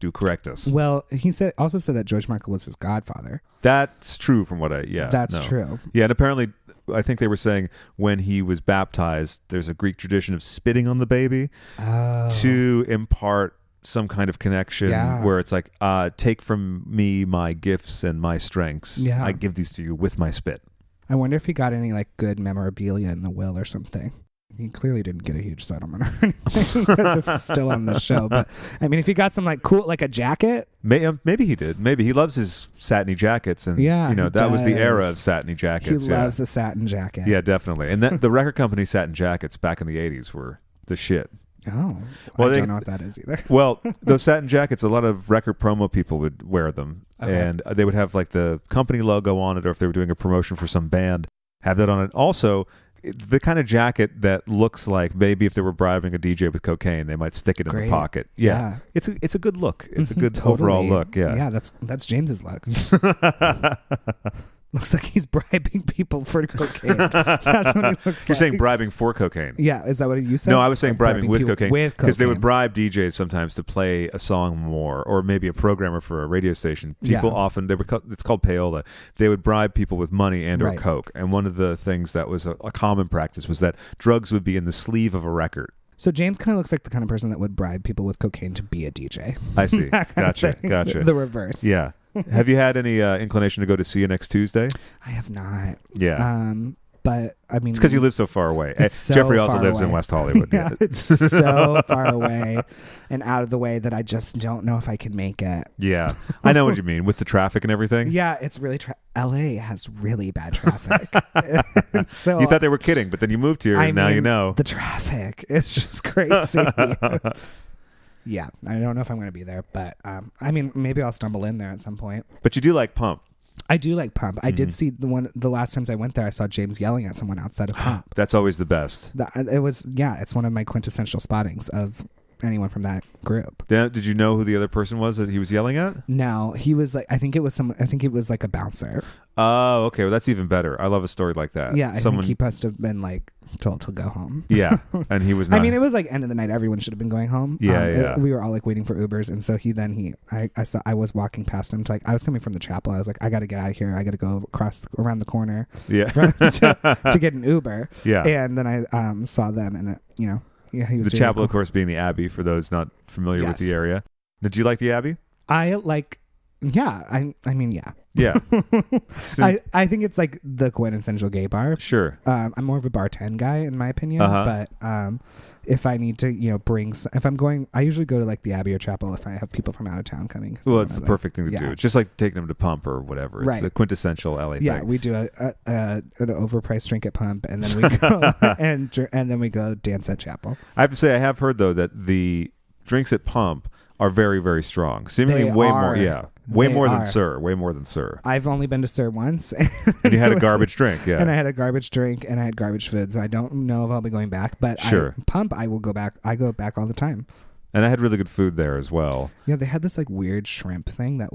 [SPEAKER 3] do correct us.
[SPEAKER 2] Well, he also said that George Michael was his godfather.
[SPEAKER 3] That's true from what
[SPEAKER 2] That's true.
[SPEAKER 3] Yeah, and apparently, I think they were saying when he was baptized, there's a Greek tradition of spitting on the baby to impart some kind of connection where it's like, take from me my gifts and my strengths.
[SPEAKER 2] Yeah.
[SPEAKER 3] I give these to you with my spit.
[SPEAKER 2] I wonder if he got any like good memorabilia in the will or something. He clearly didn't get a huge settlement or anything because if he's still on the show. But I mean, if he got some like cool, like a jacket.
[SPEAKER 3] Maybe he did. Maybe he loves his satiny jackets. And, that was the era of satiny jackets.
[SPEAKER 2] He loves a satin jacket.
[SPEAKER 3] Yeah, definitely. And the record company satin jackets back in the 80s were the shit.
[SPEAKER 2] Oh, well, I don't know what that is either.
[SPEAKER 3] Well, those satin jackets, a lot of record promo people would wear them. Okay. And they would have like the company logo on it, or if they were doing a promotion for some band, have that on it. Also, the kind of jacket that looks like maybe if they were bribing a DJ with cocaine, they might stick it in the pocket. Yeah. It's a good look. It's a good overall look. Yeah.
[SPEAKER 2] Yeah, that's James's look. Looks like he's bribing people for cocaine. That's what he looks like.
[SPEAKER 3] You're saying bribing for cocaine.
[SPEAKER 2] Yeah, is that what you said?
[SPEAKER 3] No, I was saying bribing with cocaine. Because they would
[SPEAKER 2] cocaine.
[SPEAKER 3] bribe DJs sometimes to play a song more, or maybe a programmer for a radio station. People often, it's called payola. They would bribe people with money and or coke. And one of the things that was a common practice was that drugs would be in the sleeve of a record.
[SPEAKER 2] So James kind of looks like the kind of person that would bribe people with cocaine to be a DJ.
[SPEAKER 3] I see. Gotcha.
[SPEAKER 2] The reverse.
[SPEAKER 3] Yeah. Have you had any inclination to go to see you next Tuesday?
[SPEAKER 2] I have not.
[SPEAKER 3] Yeah.
[SPEAKER 2] But I mean,
[SPEAKER 3] it's because you live so far away.
[SPEAKER 2] So
[SPEAKER 3] Jeffrey also
[SPEAKER 2] far
[SPEAKER 3] lives
[SPEAKER 2] away.
[SPEAKER 3] in West Hollywood.
[SPEAKER 2] Yeah, it's so far away and out of the way that I just don't know if I can make it.
[SPEAKER 3] Yeah, I know what you mean with the traffic and everything.
[SPEAKER 2] Yeah, it's really LA has really bad traffic. So
[SPEAKER 3] you thought they were kidding, but then you moved here, and now you know
[SPEAKER 2] the traffic. It's just crazy. Yeah, I don't know if I'm going to be there, but I mean, maybe I'll stumble in there at some point.
[SPEAKER 3] But you do like Pump.
[SPEAKER 2] I do like Pump. I did see the last times I went there, I saw James yelling at someone outside of Pump.
[SPEAKER 3] That's always the best.
[SPEAKER 2] It's one of my quintessential spottings of anyone from that group.
[SPEAKER 3] Did you know who the other person was that he was yelling at?
[SPEAKER 2] No, he was like, I think it was like a bouncer.
[SPEAKER 3] Oh, okay. Well, that's even better. I love a story like that.
[SPEAKER 2] Yeah, I think he must have been like told to go home.
[SPEAKER 3] Yeah, and he was not.
[SPEAKER 2] I mean, it was like end of the night. Everyone should have been going home.
[SPEAKER 3] Yeah.
[SPEAKER 2] We were all like waiting for Ubers, and so I was walking past him. I was coming from the chapel. I was like, I got to get out of here. I got to go around the corner.
[SPEAKER 3] Yeah.
[SPEAKER 2] to get an Uber.
[SPEAKER 3] Yeah.
[SPEAKER 2] And then I saw them, and he was
[SPEAKER 3] the chapel, of course, being the Abbey. For those not familiar with the area, did you like the Abbey?
[SPEAKER 2] I like. Yeah, I mean, yeah.
[SPEAKER 3] Yeah.
[SPEAKER 2] I think it's like the quintessential gay bar.
[SPEAKER 3] Sure.
[SPEAKER 2] I'm more of a bartend guy in my opinion, but if I need to, if I'm going, I usually go to like the Abbey or Chapel if I have people from out of town coming.
[SPEAKER 3] Well, it's the perfect thing to do. It's just like taking them to Pump or whatever. It's the quintessential LA thing.
[SPEAKER 2] Yeah, we do an overpriced drink at Pump, and then we go and then we go dance at Chapel.
[SPEAKER 3] I have to say, I have heard though that the drinks at Pump are very, very strong. Seemingly way more than Sir.
[SPEAKER 2] I've only been to Sir once.
[SPEAKER 3] And you had a garbage drink, yeah.
[SPEAKER 2] And I had a garbage drink and I had garbage food, so I don't know if I'll be going back. But Pump, I will go back. I go back all the time.
[SPEAKER 3] And I had really good food there as well.
[SPEAKER 2] Yeah, they had this like weird shrimp thing it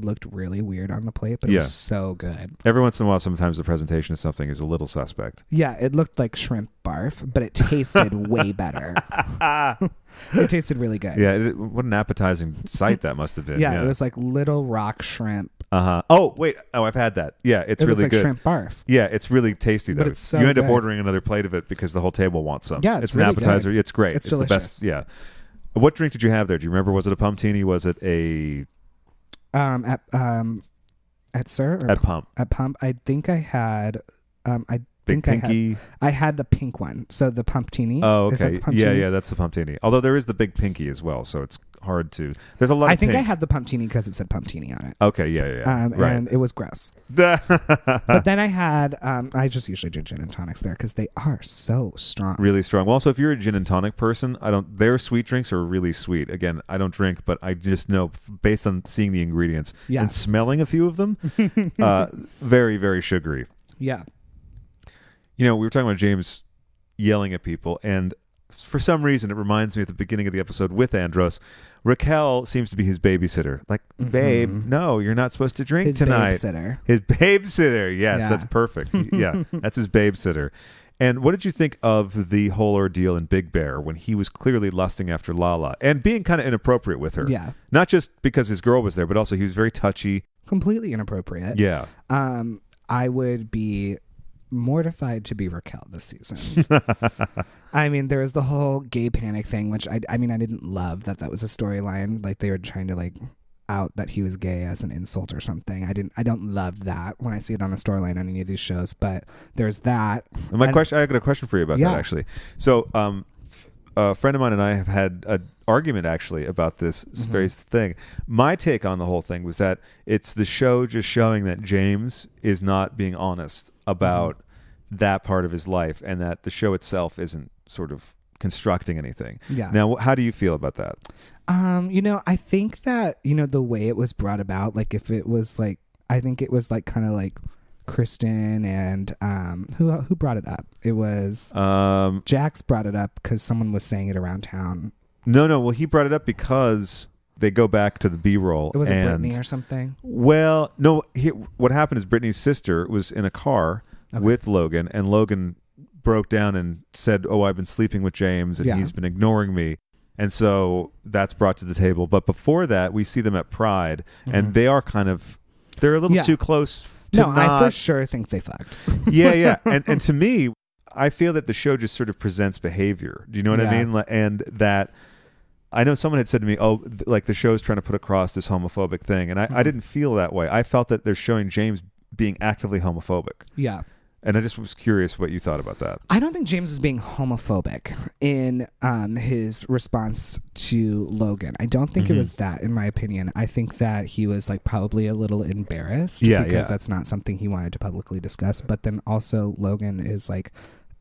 [SPEAKER 2] looked really weird on the plate, but it was so good.
[SPEAKER 3] Every once in a while, sometimes the presentation of something is a little suspect.
[SPEAKER 2] Yeah, it looked like shrimp barf, but it tasted way better. It tasted really good.
[SPEAKER 3] Yeah, what an appetizing sight that must have been.
[SPEAKER 2] Yeah, it was like little rock shrimp.
[SPEAKER 3] Oh, wait. Oh, I've had that. Yeah, it's really
[SPEAKER 2] like
[SPEAKER 3] good.
[SPEAKER 2] Shrimp barf.
[SPEAKER 3] Yeah, it's really tasty though.
[SPEAKER 2] But it's so
[SPEAKER 3] you end up
[SPEAKER 2] good.
[SPEAKER 3] ordering another plate of it because the whole table wants some.
[SPEAKER 2] Yeah,
[SPEAKER 3] it's
[SPEAKER 2] really
[SPEAKER 3] an appetizer.
[SPEAKER 2] good.
[SPEAKER 3] It's great.
[SPEAKER 2] It's
[SPEAKER 3] the best. Yeah. What drink did you have there? Do you remember? Was it a Pumptini? Was it a
[SPEAKER 2] at Sir or
[SPEAKER 3] at Pump?
[SPEAKER 2] At Pump, I think I had
[SPEAKER 3] Big Pinky.
[SPEAKER 2] I had the pink one. So the Pumptini.
[SPEAKER 3] Oh, okay.
[SPEAKER 2] Is that the Pumptini?
[SPEAKER 3] Yeah, that's the Pumptini. Although there is the Big Pinky as well, so it's hard to. There's a lot.
[SPEAKER 2] I
[SPEAKER 3] of
[SPEAKER 2] think
[SPEAKER 3] pink.
[SPEAKER 2] I had the Pumptini because it said Pumptini on it.
[SPEAKER 3] Okay, yeah. Right.
[SPEAKER 2] And it was gross. But then I had, I just usually do gin and tonics there because they are so strong.
[SPEAKER 3] Really strong. Well, also, if you're a gin and tonic person, their sweet drinks are really sweet. Again, I don't drink, but I just know based on seeing the ingredients and smelling a few of them, very, very sugary.
[SPEAKER 2] Yeah.
[SPEAKER 3] We were talking about James yelling at people, and for some reason, it reminds me at the beginning of the episode with Andros, Raquel seems to be his babysitter. Like, babe, no, you're not supposed to drink tonight. His babysitter. Yes, that's perfect. That's his babysitter. And what did you think of the whole ordeal in Big Bear when he was clearly lusting after Lala and being kind of inappropriate with her? Yeah. Not just because his girl was there, but also he was very touchy.
[SPEAKER 2] Completely inappropriate.
[SPEAKER 3] Yeah.
[SPEAKER 2] I would be mortified to be Raquel this season. I mean, there was the whole gay panic thing, which I didn't love that was a storyline. Like they were trying to like out that he was gay as an insult or something. I don't love that when I see it on a storyline on any of these shows, but there's that.
[SPEAKER 3] And I got a question for you about that actually. So a friend of mine and I have had an argument actually about this very thing. My take on the whole thing was that it's the show just showing that James is not being honest about that part of his life, and that the show itself isn't sort of constructing anything. Yeah. Now, how do you feel about that?
[SPEAKER 2] I think that, the way it was brought about, like if it was like, I think it was like kind of like Kristen and who brought it up? It was Jax brought it up because someone was saying it around town. No.
[SPEAKER 3] Well, he brought it up because they go back to the B-roll.
[SPEAKER 2] It was Brittany or something?
[SPEAKER 3] Well, no. What happened is Brittany's sister was in a car with Logan, and Logan broke down and said, "Oh, I've been sleeping with James, and he's been ignoring me." And so that's brought to the table. But before that, we see them at Pride, and they're a little too close to
[SPEAKER 2] I for sure think they fucked.
[SPEAKER 3] Yeah. And to me, I feel that the show just sort of presents behavior. Do you know what I mean? And that I know someone had said to me, "Oh, like the show's trying to put across this homophobic thing," and I didn't feel that way. I felt that they're showing James being actively homophobic.
[SPEAKER 2] Yeah.
[SPEAKER 3] And I just was curious what you thought about that.
[SPEAKER 2] I don't think James is being homophobic in his response to Logan. I don't think it was that, in my opinion. I think that he was like probably a little embarrassed because that's not something he wanted to publicly discuss. But then also Logan is like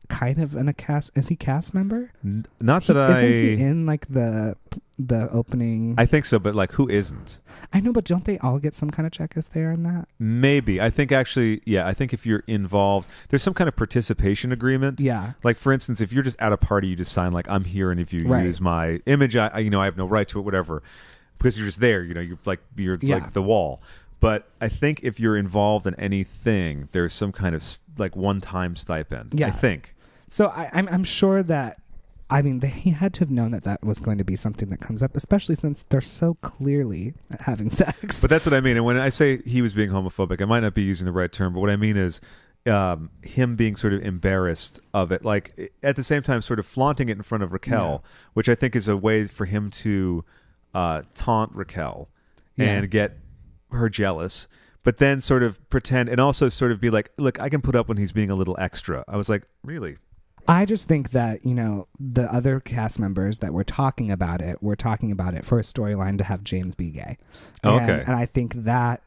[SPEAKER 2] kind of in a cast. Is he cast member? Isn't he in like the opening?
[SPEAKER 3] I think so, but like who isn't?
[SPEAKER 2] I know, but don't they all get some kind of check if they're in that?
[SPEAKER 3] Maybe. I think actually, I think if you're involved, there's some kind of participation agreement.
[SPEAKER 2] Yeah.
[SPEAKER 3] Like for instance, if you're just at a party, you just sign like, "I'm here, and if you use my image, I have no right to it," whatever, because you're just there. You're like the wall. But I think if you're involved in anything, there's some kind of like one-time stipend. Yeah. I think.
[SPEAKER 2] So I'm sure that, he had to have known that was going to be something that comes up, especially since they're so clearly having sex.
[SPEAKER 3] But that's what I mean. And when I say he was being homophobic, I might not be using the right term, but what I mean is him being sort of embarrassed of it. Like at the same time, sort of flaunting it in front of Raquel, which I think is a way for him to taunt Raquel and get her jealous. But then sort of pretend and also sort of be like, "Look, I can put up when he's being a little extra." I was like, really?
[SPEAKER 2] I just think that, the other cast members that were talking about it for a storyline to have James be gay. And I think that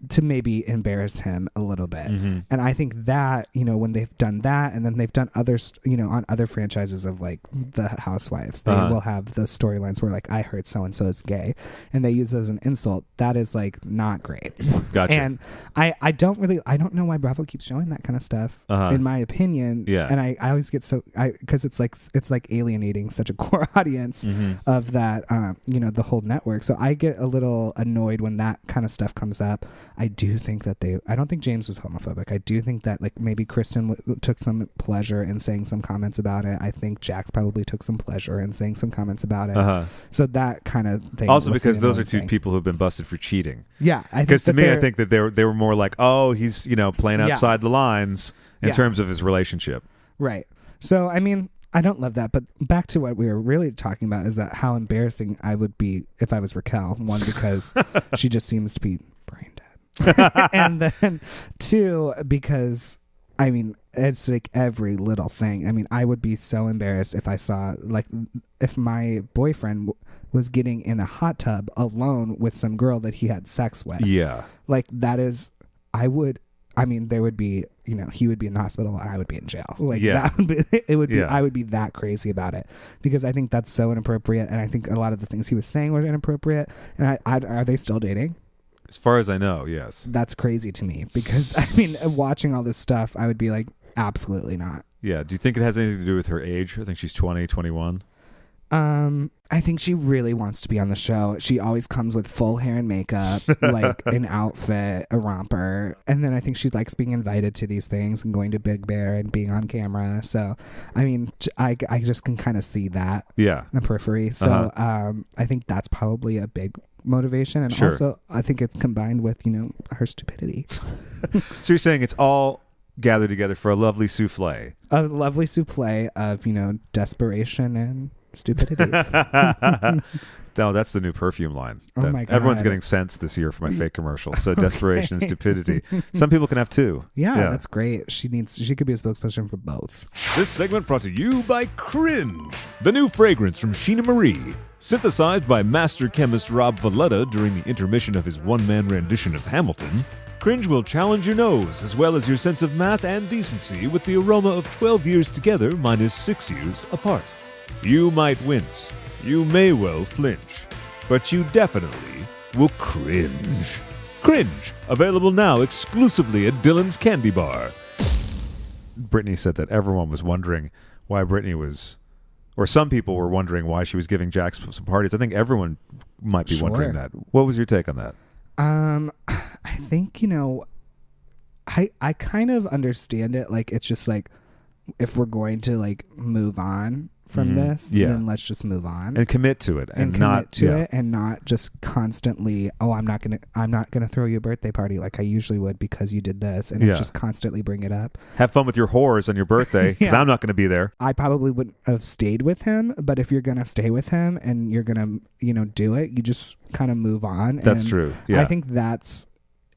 [SPEAKER 2] to maybe embarrass him a little bit. And I think that, when they've done that, and then they've done others, on other franchises of like the Housewives, they will have those storylines where like, "I heard so-and-so is gay," and they use it as an insult. That is like not great.
[SPEAKER 3] Gotcha.
[SPEAKER 2] And I don't know why Bravo keeps showing that kind of stuff, in my opinion. Yeah. And I always get because it's like alienating such a core audience of that, the whole network. So I get a little annoyed when that kind of stuff comes up. I do think that I don't think James was homophobic. I do think that like maybe Kristen took some pleasure in saying some comments about it. I think Jax probably took some pleasure in saying some comments about it. So that kind of thing.
[SPEAKER 3] Also because those are two people who've been busted for cheating.
[SPEAKER 2] Yeah.
[SPEAKER 3] Because to me, I think that they were more like, "Oh, he's, playing outside the lines in terms of his relationship." Right.
[SPEAKER 2] So, I don't love that, but back to what we were really talking about is that how embarrassing I would be if I was Raquel. One, because she just seems to be brain dead. And then two, because I mean, it's like every little thing. I mean, I would be so embarrassed if I saw, like, if my boyfriend was getting in a hot tub alone with some girl that he had sex with.
[SPEAKER 3] Yeah.
[SPEAKER 2] Like, that is, there would be, he would be in the hospital and I would be in jail. Like, that would be, it would be, I would be that crazy about it because I think that's so inappropriate. And I think a lot of the things he was saying were inappropriate. And are they still dating?
[SPEAKER 3] As far as I know, yes.
[SPEAKER 2] That's crazy to me because, I mean, watching all this stuff, I would be like, absolutely not.
[SPEAKER 3] Yeah. Do you think it has anything to do with her age? I think she's 20, 21.
[SPEAKER 2] I think she really wants to be on the show. She always comes with full hair and makeup, like an outfit, a romper. And then I think she likes being invited to these things and going to Big Bear and being on camera. So, I mean, I just can kind of see that in the periphery. So I think that's probably a big motivation. And also, I think it's combined with, her stupidity.
[SPEAKER 3] So you're saying it's all gathered together for a lovely souffle.
[SPEAKER 2] A lovely souffle of, desperation and stupidity.
[SPEAKER 3] No, that's the new perfume line.
[SPEAKER 2] Oh my God.
[SPEAKER 3] Everyone's getting scents this year for my fake commercial. So desperation and stupidity. Some people can have two.
[SPEAKER 2] Yeah, that's great. She could be a spokesperson for both.
[SPEAKER 1] This segment brought to you by Cringe, the new fragrance from Scheana Marie. Synthesized by master chemist Rob Valletta during the intermission of his one-man rendition of Hamilton, Cringe will challenge your nose as well as your sense of math and decency with the aroma of 12 years together minus 6 years apart. You might wince, you may well flinch, but you definitely will cringe. Cringe, available now exclusively at Dylan's Candy Bar.
[SPEAKER 3] Brittany said that everyone was wondering why Brittany was, or some people were wondering why she was giving Jax some parties. I think everyone might be wondering that. What was your take on that?
[SPEAKER 2] I think, I kind of understand it. Like, it's just like, if we're going to like move on from this, then let's just move on
[SPEAKER 3] and commit to it
[SPEAKER 2] and not it and not just constantly, I'm not gonna throw you a birthday party like I usually would because you did this, and just constantly bring it up.
[SPEAKER 3] Have fun with your whores on your birthday because I'm not going to be there.
[SPEAKER 2] I probably wouldn't have stayed with him, but if you're gonna stay with him and you're gonna do it, you just kind of move on.
[SPEAKER 3] That's true.
[SPEAKER 2] I think that's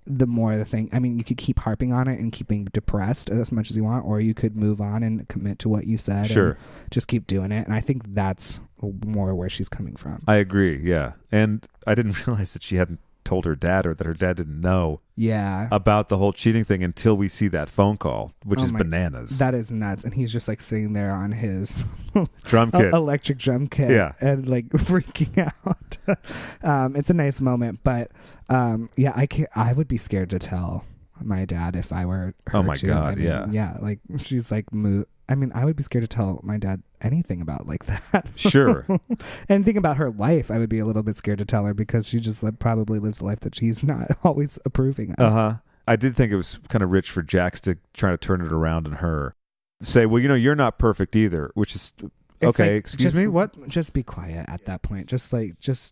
[SPEAKER 2] the more the thing. I mean, you could keep harping on it and keeping depressed as much as you want, or you could move on and commit to what you said and just keep doing it. And I think that's more where she's coming from.
[SPEAKER 3] I agree. Yeah. And I didn't realize that she hadn't told her dad, or that her dad didn't know about the whole cheating thing until we see that phone call, which is bananas.
[SPEAKER 2] That is nuts. And he's just like sitting there on his
[SPEAKER 3] drum kit,
[SPEAKER 2] electric drum kit, and like freaking out. It's a nice moment, but I would be scared to tell my dad if I were her.
[SPEAKER 3] Oh my God.
[SPEAKER 2] I mean, yeah. Like, she's like, I would be scared to tell my dad anything about like that.
[SPEAKER 3] Sure.
[SPEAKER 2] Anything about her life, I would be a little bit scared to tell her because she just probably lives a life that she's not always approving of.
[SPEAKER 3] I did think it was kind of rich for Jax to try to turn it around on her. Say, well, you're not perfect either, which is okay. Like, excuse me, what?
[SPEAKER 2] Just be quiet at that point. Just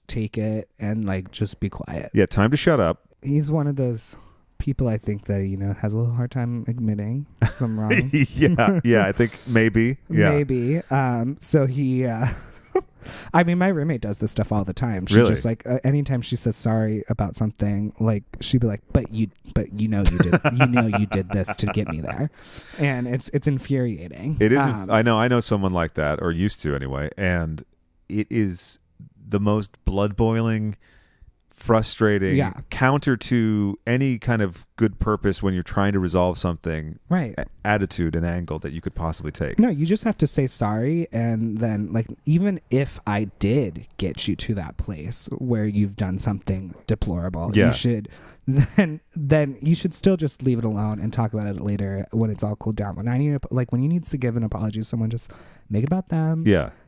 [SPEAKER 2] take it and just be quiet.
[SPEAKER 3] Yeah, time to shut up.
[SPEAKER 2] He's one of those people, I think, that has a little hard time admitting some wrong.
[SPEAKER 3] I think maybe.
[SPEAKER 2] So he I mean, my roommate does this stuff all the time. She just anytime she says sorry about something, like, she'd be like, but you did this to get me there. And it's infuriating.
[SPEAKER 3] It is. I know someone like that, or used to anyway, and it is the most blood boiling, frustrating, counter to any kind of good purpose when you're trying to resolve something, attitude and angle that you could possibly take.
[SPEAKER 2] No, you just have to say sorry, and then, like, even if I did get you to that place where you've done something deplorable, you should then you should still just leave it alone and talk about it later when it's all cooled down. When you need to give an apology to someone, just make it about them.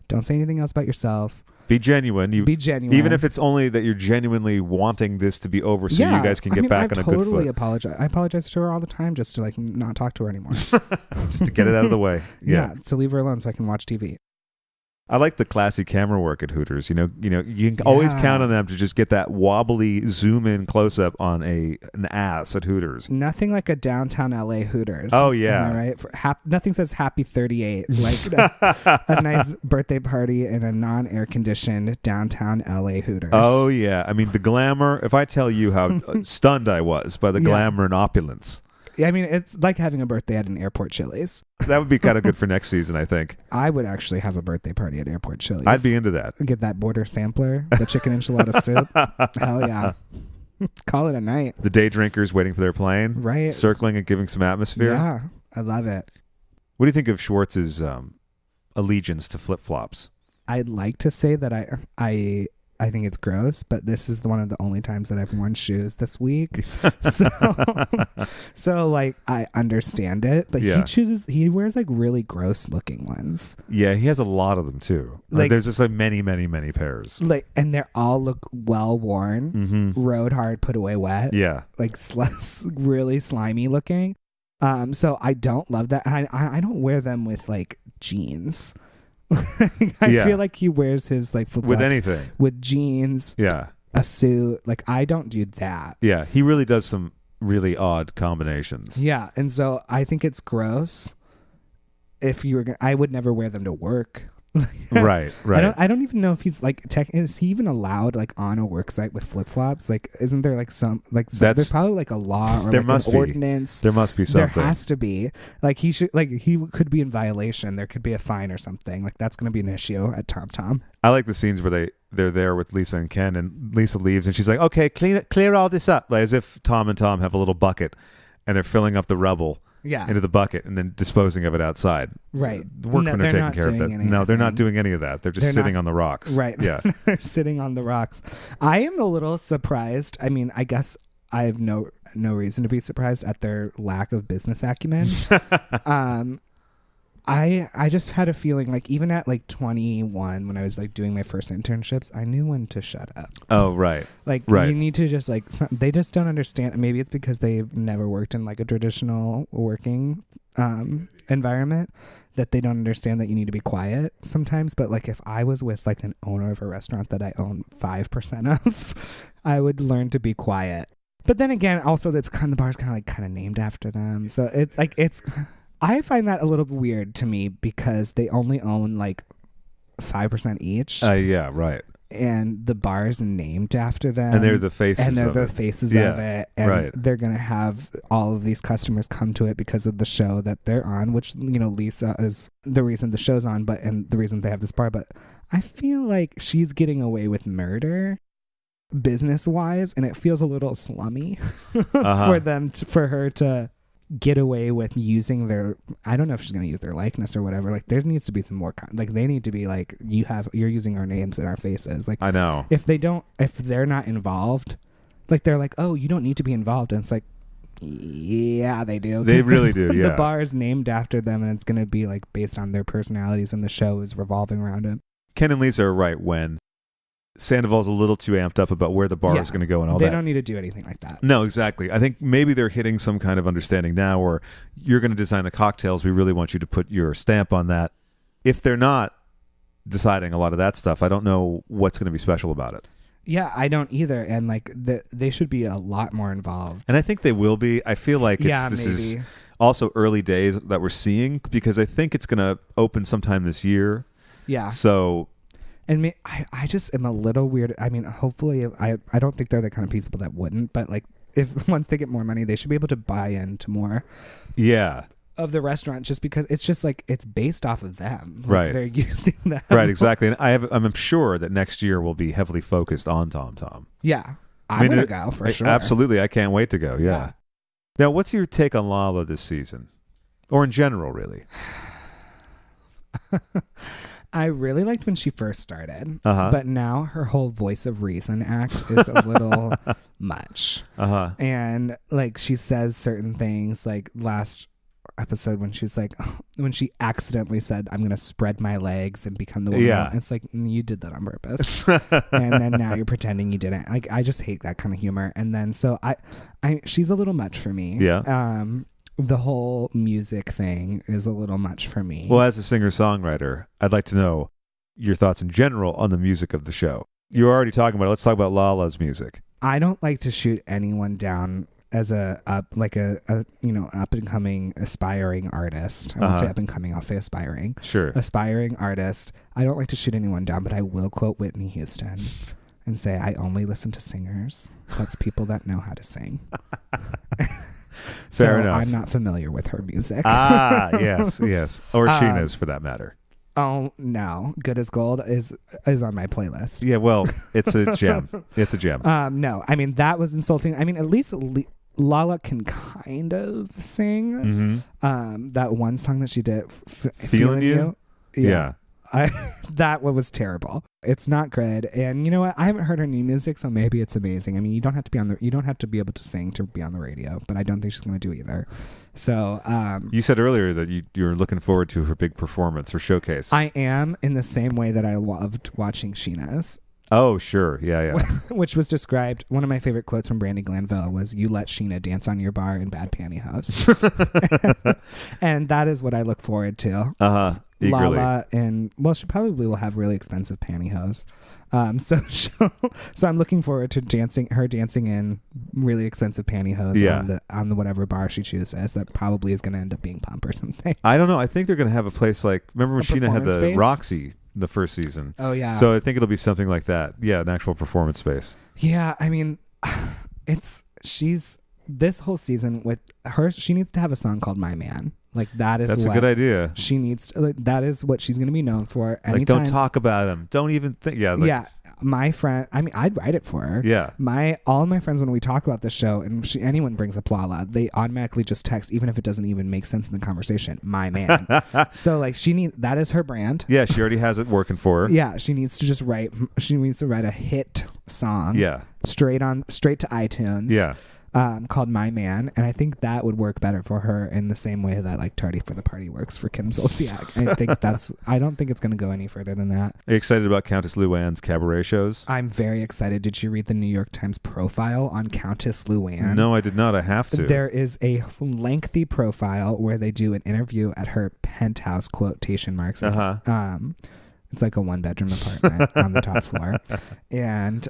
[SPEAKER 2] Don't say anything else about yourself.
[SPEAKER 3] Be genuine. Be genuine. Even if it's only that you're genuinely wanting this to be over so you guys can get back on a good foot.
[SPEAKER 2] Apologize. I apologize to her all the time just to not talk to her anymore.
[SPEAKER 3] Just to get it out of the way. Yeah,
[SPEAKER 2] to leave her alone so I can watch TV.
[SPEAKER 3] I like the classy camera work at Hooters. You can always count on them to just get that wobbly zoom in close up on an ass at Hooters.
[SPEAKER 2] Nothing like a downtown LA Hooters.
[SPEAKER 3] Oh yeah,
[SPEAKER 2] am I right? Nothing says happy 38 like a nice birthday party in a non-air conditioned downtown LA Hooters.
[SPEAKER 3] Oh yeah, I mean the glamour. If I tell you how stunned I was by the glamour and opulence.
[SPEAKER 2] I mean, it's like having a birthday at an airport Chili's.
[SPEAKER 3] That would be kind of good for next season, I think.
[SPEAKER 2] I would actually have a birthday party at airport Chili's.
[SPEAKER 3] I'd be into that.
[SPEAKER 2] Get that border sampler, the chicken enchilada soup. Hell yeah. Call it a night.
[SPEAKER 3] The day drinkers waiting for their plane.
[SPEAKER 2] Right.
[SPEAKER 3] Circling and giving some atmosphere.
[SPEAKER 2] Yeah, I love it.
[SPEAKER 3] What do you think of Schwartz's allegiance to flip-flops?
[SPEAKER 2] I'd like to say that I think it's gross, but this is one of the only times that I've worn shoes this week. So like I understand it, but he wears like really gross looking ones.
[SPEAKER 3] Yeah, he has a lot of them too. Like there's just like many pairs.
[SPEAKER 2] Like, and they all look well worn, rode hard, put away wet.
[SPEAKER 3] Yeah, like
[SPEAKER 2] really slimy looking. So I don't love that. I don't wear them with like jeans. I feel like he wears his like flip-flops
[SPEAKER 3] with anything,
[SPEAKER 2] with jeans, a suit. Like I don't do that. Yeah,
[SPEAKER 3] he really does some really odd combinations.
[SPEAKER 2] Yeah, and so I think it's gross. If you were, I would never wear them to work.
[SPEAKER 3] Right.
[SPEAKER 2] I don't even know if he's like is he even allowed like on a work site with flip flops? Like, isn't there like there's probably like a law or
[SPEAKER 3] there
[SPEAKER 2] like
[SPEAKER 3] must
[SPEAKER 2] an
[SPEAKER 3] be.
[SPEAKER 2] ordinance?
[SPEAKER 3] There must be something.
[SPEAKER 2] There has to be. Like he could be in violation. There could be a fine or something. Like that's going to be an issue at Tom Tom.
[SPEAKER 3] I like the scenes where they're there with Lisa and Ken, and Lisa leaves and she's like, "Okay, clear all this up," like as if Tom and Tom have a little bucket and they're filling up the rubble. into the bucket and then disposing of it outside.
[SPEAKER 2] Right.
[SPEAKER 3] The workmen are taking care of that. No, they're not doing any of that. They're just sitting on the rocks.
[SPEAKER 2] Right.
[SPEAKER 3] Yeah.
[SPEAKER 2] They're sitting on the rocks. I am a little surprised. I mean, I guess I have no reason to be surprised at their lack of business acumen. I just had a feeling like even at like 21 when I was like doing my first internships, I knew when to shut up.
[SPEAKER 3] Oh, right.
[SPEAKER 2] Like you need to just like they just don't understand. Maybe it's because they've never worked in like a traditional working environment that they don't understand that you need to be quiet sometimes. But like if I was with like an owner of a restaurant that I own 5% of, I would learn to be quiet. But then again, also the bar's kind of named after them. So it's like I find that a little weird to me because they only own like 5% each.
[SPEAKER 3] Yeah, right.
[SPEAKER 2] And the bar's named after them.
[SPEAKER 3] And they're the faces
[SPEAKER 2] of it.
[SPEAKER 3] And they're
[SPEAKER 2] the faces of it. And they're going to have all of these customers come to it because of the show that they're on, which, Lisa is the reason the show's on, and the reason they have this bar. But I feel like she's getting away with murder business-wise, and it feels a little slummy for her to get away with using their, I don't know if she's going to use their likeness or whatever. Like there needs to be some more like they need to be like you're using our names and our faces. Like
[SPEAKER 3] I know
[SPEAKER 2] if they're not involved, like they're like, oh, you don't need to be involved, and it's like, yeah, they do.
[SPEAKER 3] They really do. Yeah,
[SPEAKER 2] the bar is named after them, and it's going to be like based on their personalities, and the show is revolving around it.
[SPEAKER 3] Ken and Lisa are right when Sandoval's a little too amped up about where the bar is going to go and all that.
[SPEAKER 2] They don't need to do anything like that.
[SPEAKER 3] No, exactly. I think maybe they're hitting some kind of understanding now where you're going to design the cocktails. We really want you to put your stamp on that. If they're not deciding a lot of that stuff, I don't know what's going to be special about it.
[SPEAKER 2] Yeah, I don't either. And like they should be a lot more involved.
[SPEAKER 3] And I think they will be. I feel like this is also early days that we're seeing because I think it's going to open sometime this year.
[SPEAKER 2] Yeah.
[SPEAKER 3] So...
[SPEAKER 2] And I just am a little weird. I mean, hopefully, I don't think they're the kind of people that wouldn't. But like, if once they get more money, they should be able to buy into more.
[SPEAKER 3] Yeah.
[SPEAKER 2] Of the restaurant, just because it's just like it's based off of them. Like,
[SPEAKER 3] right.
[SPEAKER 2] They're using them.
[SPEAKER 3] Right. Exactly. And I'm sure that next year will be heavily focused on Tom Tom.
[SPEAKER 2] Yeah. I'm gonna go for sure.
[SPEAKER 3] Absolutely. I can't wait to go. Yeah. Now, what's your take on Lala this season, or in general, really?
[SPEAKER 2] I really liked when she first started, but now her whole voice of reason act is a little much. And like she says certain things, like last episode when she's like, when she accidentally said, "I'm going to spread my legs and become the woman." Yeah. It's like, you did that on purpose. And then now you're pretending you didn't. Like, I just hate that kind of humor. And then, so she's a little much for me.
[SPEAKER 3] Yeah.
[SPEAKER 2] The whole music thing is a little much for me.
[SPEAKER 3] Well, as a singer-songwriter, I'd like to know your thoughts in general on the music of the show. You're already talking about it. Let's talk about Lala's music.
[SPEAKER 2] I don't like to shoot anyone down as an up and coming aspiring artist. I won't say up and coming, I'll say aspiring.
[SPEAKER 3] Sure.
[SPEAKER 2] Aspiring artist. I don't like to shoot anyone down, but I will quote Whitney Houston and say, I only listen to singers. That's people that know how to sing.
[SPEAKER 3] Fair enough.
[SPEAKER 2] I'm not familiar with her music.
[SPEAKER 3] Yes. Or Scheana's for that matter.
[SPEAKER 2] Oh no, Good as Gold is on my playlist.
[SPEAKER 3] Yeah, well, it's a gem. It's a gem.
[SPEAKER 2] No, I mean that was insulting. I mean, at least Lala can kind of sing. That one song that she did, "Feeling You."
[SPEAKER 3] Yeah.
[SPEAKER 2] That one was terrible. It's not good. And you know what? I haven't heard her new music, so maybe it's amazing. I mean, you don't have to be able to sing to be on the radio, but I don't think she's going to do either. So,
[SPEAKER 3] you said earlier that you're looking forward to her big performance or showcase.
[SPEAKER 2] I am, in the same way that I loved watching Scheana's.
[SPEAKER 3] Oh, sure. Yeah.
[SPEAKER 2] Which was described, one of my favorite quotes from Brandi Glanville was, "You let Scheana dance on your bar in bad pantyhose." And that is what I look forward to.
[SPEAKER 3] Eagerly.
[SPEAKER 2] Lala, and well, she probably will have really expensive pantyhose. So I'm looking forward to her dancing in really expensive pantyhose on the whatever bar she chooses. That probably is going to end up being Pump or something.
[SPEAKER 3] I don't know. I think they're going to have a place like, remember when Scheana had the
[SPEAKER 2] space?
[SPEAKER 3] Roxy the first season?
[SPEAKER 2] Oh yeah.
[SPEAKER 3] So I think it'll be something like that. Yeah, an actual performance space.
[SPEAKER 2] Yeah, I mean, she's this whole season with her. She needs to have a song called "My Man." Like that's
[SPEAKER 3] a good idea.
[SPEAKER 2] She needs that is what she's going to be known for.
[SPEAKER 3] Anytime. Like, don't talk about him. Don't even think. Yeah.
[SPEAKER 2] Yeah. My friend, I mean, I'd write it for her.
[SPEAKER 3] Yeah.
[SPEAKER 2] All of my friends, when we talk about this show and anyone brings up Lala, they automatically just text, even if it doesn't even make sense in the conversation, "My Man." So like that is her brand.
[SPEAKER 3] Yeah. She already has it working for her.
[SPEAKER 2] Yeah. She needs to write a hit song.
[SPEAKER 3] Yeah.
[SPEAKER 2] Straight to iTunes.
[SPEAKER 3] Yeah.
[SPEAKER 2] Called "My Man," and I think that would work better for her in the same way that like "Tardy for the Party" works for Kim Zolciak. I don't think it's going to go any further than that.
[SPEAKER 3] Are you excited about Countess Luann's cabaret shows?
[SPEAKER 2] I'm very excited. Did you read the New York Times profile on Countess Luann?
[SPEAKER 3] No, I did not. I have to.
[SPEAKER 2] There is a lengthy profile where they do an interview at her penthouse, quotation marks. It's like a 1-bedroom apartment on the top floor, and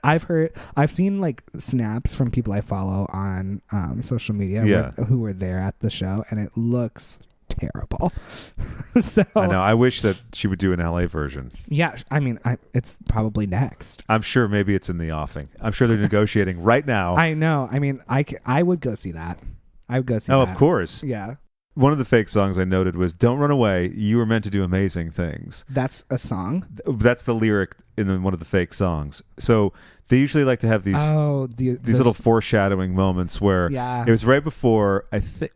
[SPEAKER 2] I've seen like snaps from people I follow on social media who were there at the show, and it looks terrible. So
[SPEAKER 3] I know. I wish that she would do an LA version.
[SPEAKER 2] Yeah, I mean, it's probably next.
[SPEAKER 3] I'm sure maybe it's in the offing. I'm sure they're negotiating right now.
[SPEAKER 2] I know. I mean, I would go see that. I would go see that.
[SPEAKER 3] Oh, of course.
[SPEAKER 2] Yeah.
[SPEAKER 3] One of the fake songs I noted was "Don't Run Away, You Were Meant to Do Amazing Things."
[SPEAKER 2] That's a song?
[SPEAKER 3] That's the lyric in one of the fake songs. So they usually like to have these little foreshadowing moments where it was right before,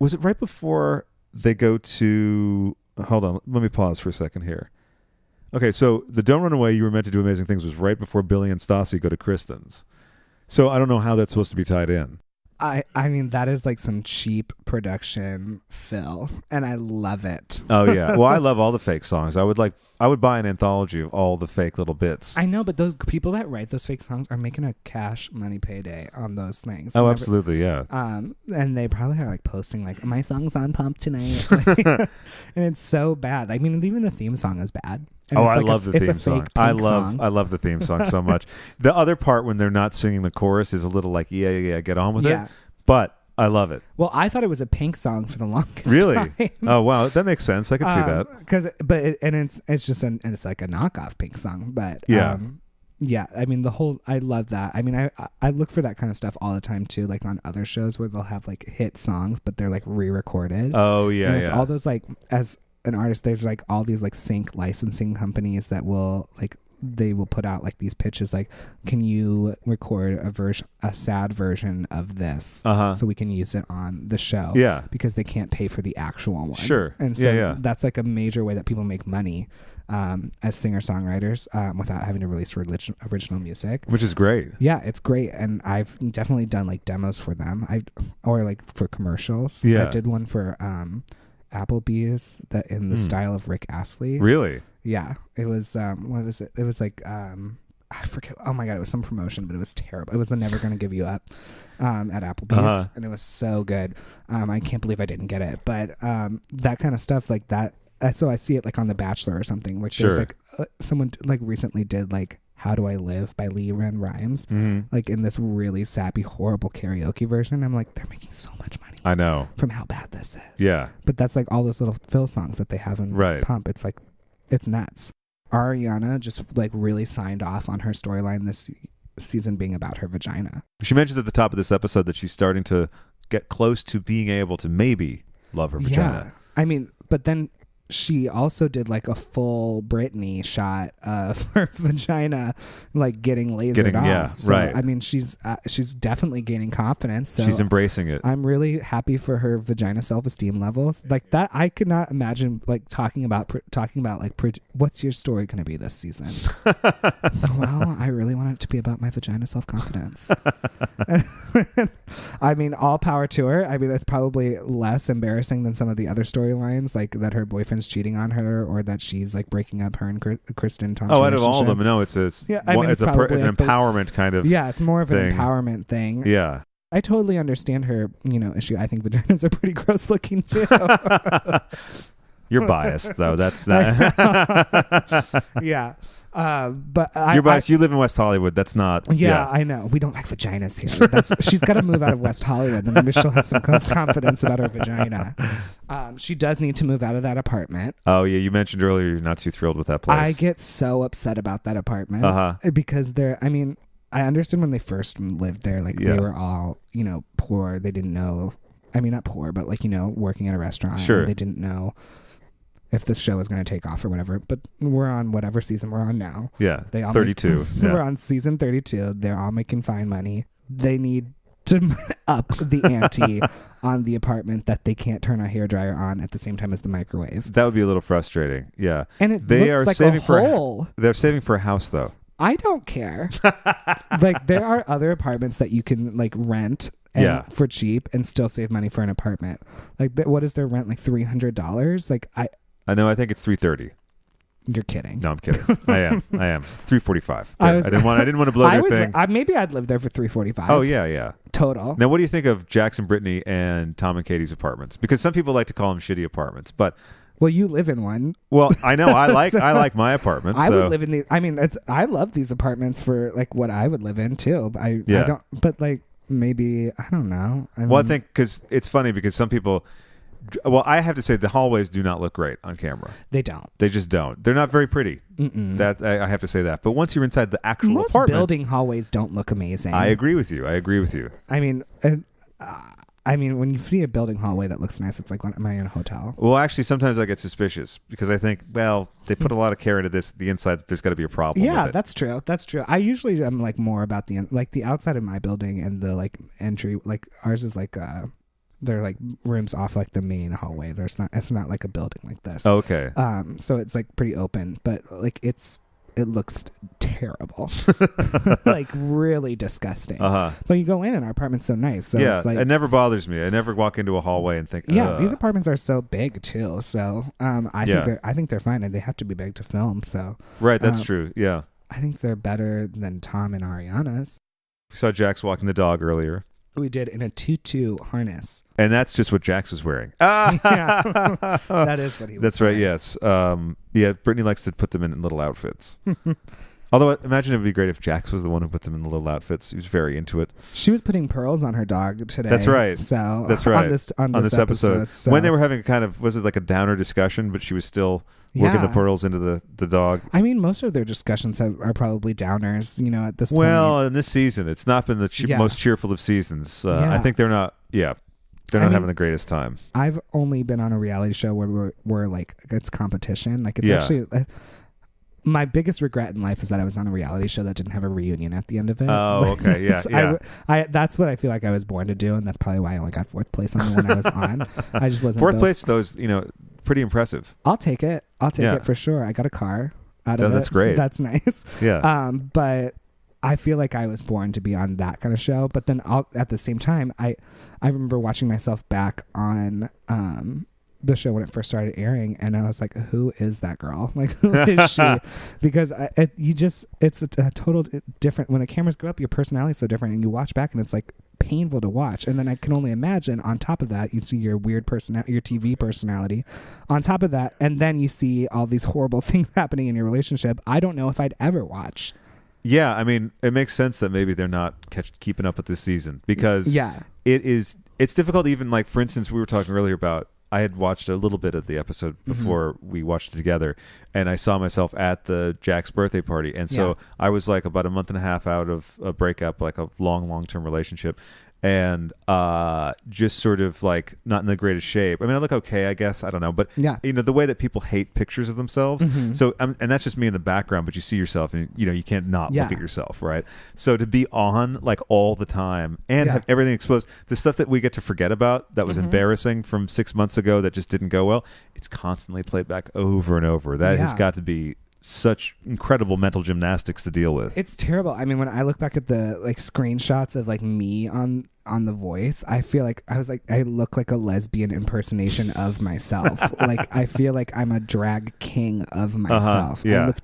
[SPEAKER 3] was it right before they go to, hold on, let me pause for a second here. Okay, so the "Don't Run Away, You Were Meant to Do Amazing Things" was right before Billy and Stassi go to Kristen's. So I don't know how that's supposed to be tied in.
[SPEAKER 2] I mean, that is like some cheap production fill, and I love it.
[SPEAKER 3] Oh yeah, well, I love all the fake songs. I would buy an anthology of all the fake little bits.
[SPEAKER 2] I know, but those people that write those fake songs are making a cash money payday on those things.
[SPEAKER 3] Oh, absolutely, yeah.
[SPEAKER 2] And they probably are like posting like, "My song's on Pump tonight," and it's so bad. I mean, even the theme song is bad. And
[SPEAKER 3] I love the theme song. I love the theme song so much. The other part when they're not singing the chorus is a little like, yeah, get on with it. But I love it.
[SPEAKER 2] Well, I thought it was a Pink song for the longest
[SPEAKER 3] time.
[SPEAKER 2] Really?
[SPEAKER 3] Oh wow, that makes sense. I can see that.
[SPEAKER 2] It's like a knockoff Pink song, but
[SPEAKER 3] yeah.
[SPEAKER 2] I mean I love that. I mean I look for that kind of stuff all the time too, like on other shows where they'll have like hit songs, but they're like re-recorded.
[SPEAKER 3] Oh yeah,
[SPEAKER 2] and it's all those like, as an artist, there's like all these like sync licensing companies that will like, they will put out like these pitches like, can you record a sad version of this so we can use it on the show, because they can't pay for the actual one.
[SPEAKER 3] Sure.
[SPEAKER 2] And so that's like a major way that people make money as singer-songwriters without having to release original music,
[SPEAKER 3] which is great.
[SPEAKER 2] Yeah, it's great. And I've definitely done like demos for them, or like for commercials. I did one for Applebee's that in the style of Rick Astley.
[SPEAKER 3] Really?
[SPEAKER 2] Yeah. It was what was it? It was like I forget. Oh my god, it was some promotion, but it was terrible. It was the "Never Gonna Give You Up" at Applebee's, and it was so good. I can't believe I didn't get it, but that kind of stuff like that. So I see it like on The Bachelor or something. Like there's like someone like recently did like "How Do I Live" by LeAnn Rimes, like in this really sappy, horrible karaoke version. I'm like, they're making so much money.
[SPEAKER 3] I know.
[SPEAKER 2] From how bad this is.
[SPEAKER 3] Yeah.
[SPEAKER 2] But that's like all those little fill songs that they have in Pump. It's like, it's nuts. Ariana just like really signed off on her storyline this season being about her vagina.
[SPEAKER 3] She mentions at the top of this episode that she's starting to get close to being able to maybe love her vagina.
[SPEAKER 2] I mean, but then she also did like a full Britney shot of her vagina, like getting lasered off.
[SPEAKER 3] Yeah,
[SPEAKER 2] so,
[SPEAKER 3] right.
[SPEAKER 2] I mean, she's definitely gaining confidence. So
[SPEAKER 3] she's embracing it.
[SPEAKER 2] I'm really happy for her vagina self-esteem levels. Like that, I could not imagine like talking about like what's your story going to be this season? Well, I really want it to be about my vagina self-confidence. I mean, all power to her. I mean, it's probably less embarrassing than some of the other storylines, like that her boyfriend's cheating on her or that she's like breaking up her and Kristen Thomp's
[SPEAKER 3] out of all of them, no, it's an empowerment kind of
[SPEAKER 2] it's more of an
[SPEAKER 3] thing.
[SPEAKER 2] Empowerment thing.
[SPEAKER 3] Yeah.
[SPEAKER 2] I totally understand her, issue. I think vaginas are pretty gross looking too.
[SPEAKER 3] You're biased though. That's not.
[SPEAKER 2] Yeah. But
[SPEAKER 3] you're biased. You live in West Hollywood. That's not.
[SPEAKER 2] Yeah, I know. We don't like vaginas here. She's got to move out of West Hollywood, and maybe she'll have some confidence about her vagina. She does need to move out of that apartment.
[SPEAKER 3] Oh yeah, you mentioned earlier you're not too thrilled with that place.
[SPEAKER 2] I get so upset about that apartment because I understand when they first lived there, like they were all poor. They didn't know. I mean, not poor, but like working at a restaurant.
[SPEAKER 3] Sure.
[SPEAKER 2] They didn't know if this show was going to take off or whatever, but we're on whatever season we're on now.
[SPEAKER 3] Yeah,
[SPEAKER 2] they all
[SPEAKER 3] 32.
[SPEAKER 2] We're on season 32. They're all making fine money. They need to up the ante on the apartment that they can't turn a hairdryer on at the same time as the microwave.
[SPEAKER 3] That would be a little frustrating. Yeah,
[SPEAKER 2] and
[SPEAKER 3] they are
[SPEAKER 2] like
[SPEAKER 3] saving
[SPEAKER 2] a hole.
[SPEAKER 3] They're saving for a house though.
[SPEAKER 2] I don't care. Like there are other apartments that you can like rent. For cheap and still save money for an apartment. Like, what is their rent? Like $300? Like
[SPEAKER 3] I know. I think it's $330.
[SPEAKER 2] You're kidding.
[SPEAKER 3] No, I'm kidding. I am. It's $345. I didn't want to blow their thing.
[SPEAKER 2] Maybe I'd live there for $345.
[SPEAKER 3] Oh yeah.
[SPEAKER 2] Total.
[SPEAKER 3] Now, what do you think of Jackson, Brittany, and Tom and Katie's apartments? Because some people like to call them shitty apartments, but.
[SPEAKER 2] Well, you live in one.
[SPEAKER 3] Well, I know. I like my apartment.
[SPEAKER 2] I would live in these. I mean, I love these apartments for like what I would live in too. I don't. But like. Maybe, I don't know.
[SPEAKER 3] I think because it's funny because some people, I have to say the hallways do not look great on camera.
[SPEAKER 2] They don't.
[SPEAKER 3] They just don't. They're not very pretty. That I have to say that. But once you're inside the actual apartment,
[SPEAKER 2] building hallways don't look amazing.
[SPEAKER 3] I agree with you.
[SPEAKER 2] I mean, when you see a building hallway that looks nice, it's like, am I in a hotel?
[SPEAKER 3] Well, actually, sometimes I get suspicious because I think, well, they put a lot of care into the inside. There's got to be a problem.
[SPEAKER 2] Yeah,
[SPEAKER 3] with it.
[SPEAKER 2] That's true. I usually am like more about the outside of my building and the like entry. Like ours is like they're like rooms off like the main hallway. It's not like a building like this.
[SPEAKER 3] Okay.
[SPEAKER 2] So it's like pretty open, but like it looks terrible. Like really disgusting. But you go in and our apartment's so nice. So it's like,
[SPEAKER 3] it never bothers me. I never walk into a hallway and think,
[SPEAKER 2] these apartments are so big too. So I think they're fine and they have to be big to film. So
[SPEAKER 3] right, that's true. Yeah.
[SPEAKER 2] I think they're better than Tom and Ariana's.
[SPEAKER 3] We saw Jax walking the dog earlier.
[SPEAKER 2] We did in a tutu harness.
[SPEAKER 3] And that's just what Jax was wearing.
[SPEAKER 2] Yeah, that is what he was
[SPEAKER 3] That's
[SPEAKER 2] wearing.
[SPEAKER 3] right, yes. Brittany likes to put them in little outfits. Although, imagine it would be great if Jax was the one who put them in the little outfits. He was very into it.
[SPEAKER 2] She was putting pearls on her dog today.
[SPEAKER 3] That's right.
[SPEAKER 2] So
[SPEAKER 3] that's right.
[SPEAKER 2] On this episode. So.
[SPEAKER 3] When they were having was it like a downer discussion, but she was still working the pearls into the dog.
[SPEAKER 2] I mean, most of their discussions are probably downers, at this point.
[SPEAKER 3] Well, in this season, it's not been the most cheerful of seasons. I think they're not, they're not having the greatest time. I've
[SPEAKER 2] only been on a reality show where we're like, it's competition. Like, it's actually... my biggest regret in life is that I was on a reality show that didn't have a reunion at the end of it.
[SPEAKER 3] Oh, okay. Yeah.
[SPEAKER 2] That's what I feel like I was born to do, and that's probably why I only got fourth place on the one I was on. I just wasn't
[SPEAKER 3] fourth place. Those, pretty impressive.
[SPEAKER 2] I'll take it. It for sure. I got a car out of it.
[SPEAKER 3] That's great.
[SPEAKER 2] That's nice.
[SPEAKER 3] Yeah.
[SPEAKER 2] But I feel like I was born to be on that kind of show. But then at the same time, I remember watching myself back on the show when it first started airing, and I was like, who is that girl? Like, who is she? Because it's a total different, when the cameras go up, your personality is so different, and you watch back and it's like painful to watch. And then I can only imagine on top of that, you see your weird personality, your TV personality on top of that, and then you see all these horrible things happening in your relationship. I don't know if I'd ever watch.
[SPEAKER 3] Yeah, I mean, it makes sense that maybe they're not keeping up with this season, because it's difficult. Even like, for instance, we were talking earlier about, I had watched a little bit of the episode before we watched it together, and I saw myself at the Jack's birthday party. And so I was like about a month and a half out of a breakup, like a long-term relationship. and just sort of like not in the greatest shape. I mean, I look okay, I guess. I don't know, but the way that people hate pictures of themselves. So, and that's just me in the background, but you see yourself, and you can't not look at yourself, right? So to be on like all the time and have everything exposed, the stuff that we get to forget about that was embarrassing from 6 months ago that just didn't go well, it's constantly played back over and over. That has got to be such incredible mental gymnastics to deal with.
[SPEAKER 2] It's terrible. I mean, when I look back at the like screenshots of like me on The Voice, I feel like I look like a lesbian impersonation of myself. Like I feel like I'm a drag king of myself. I look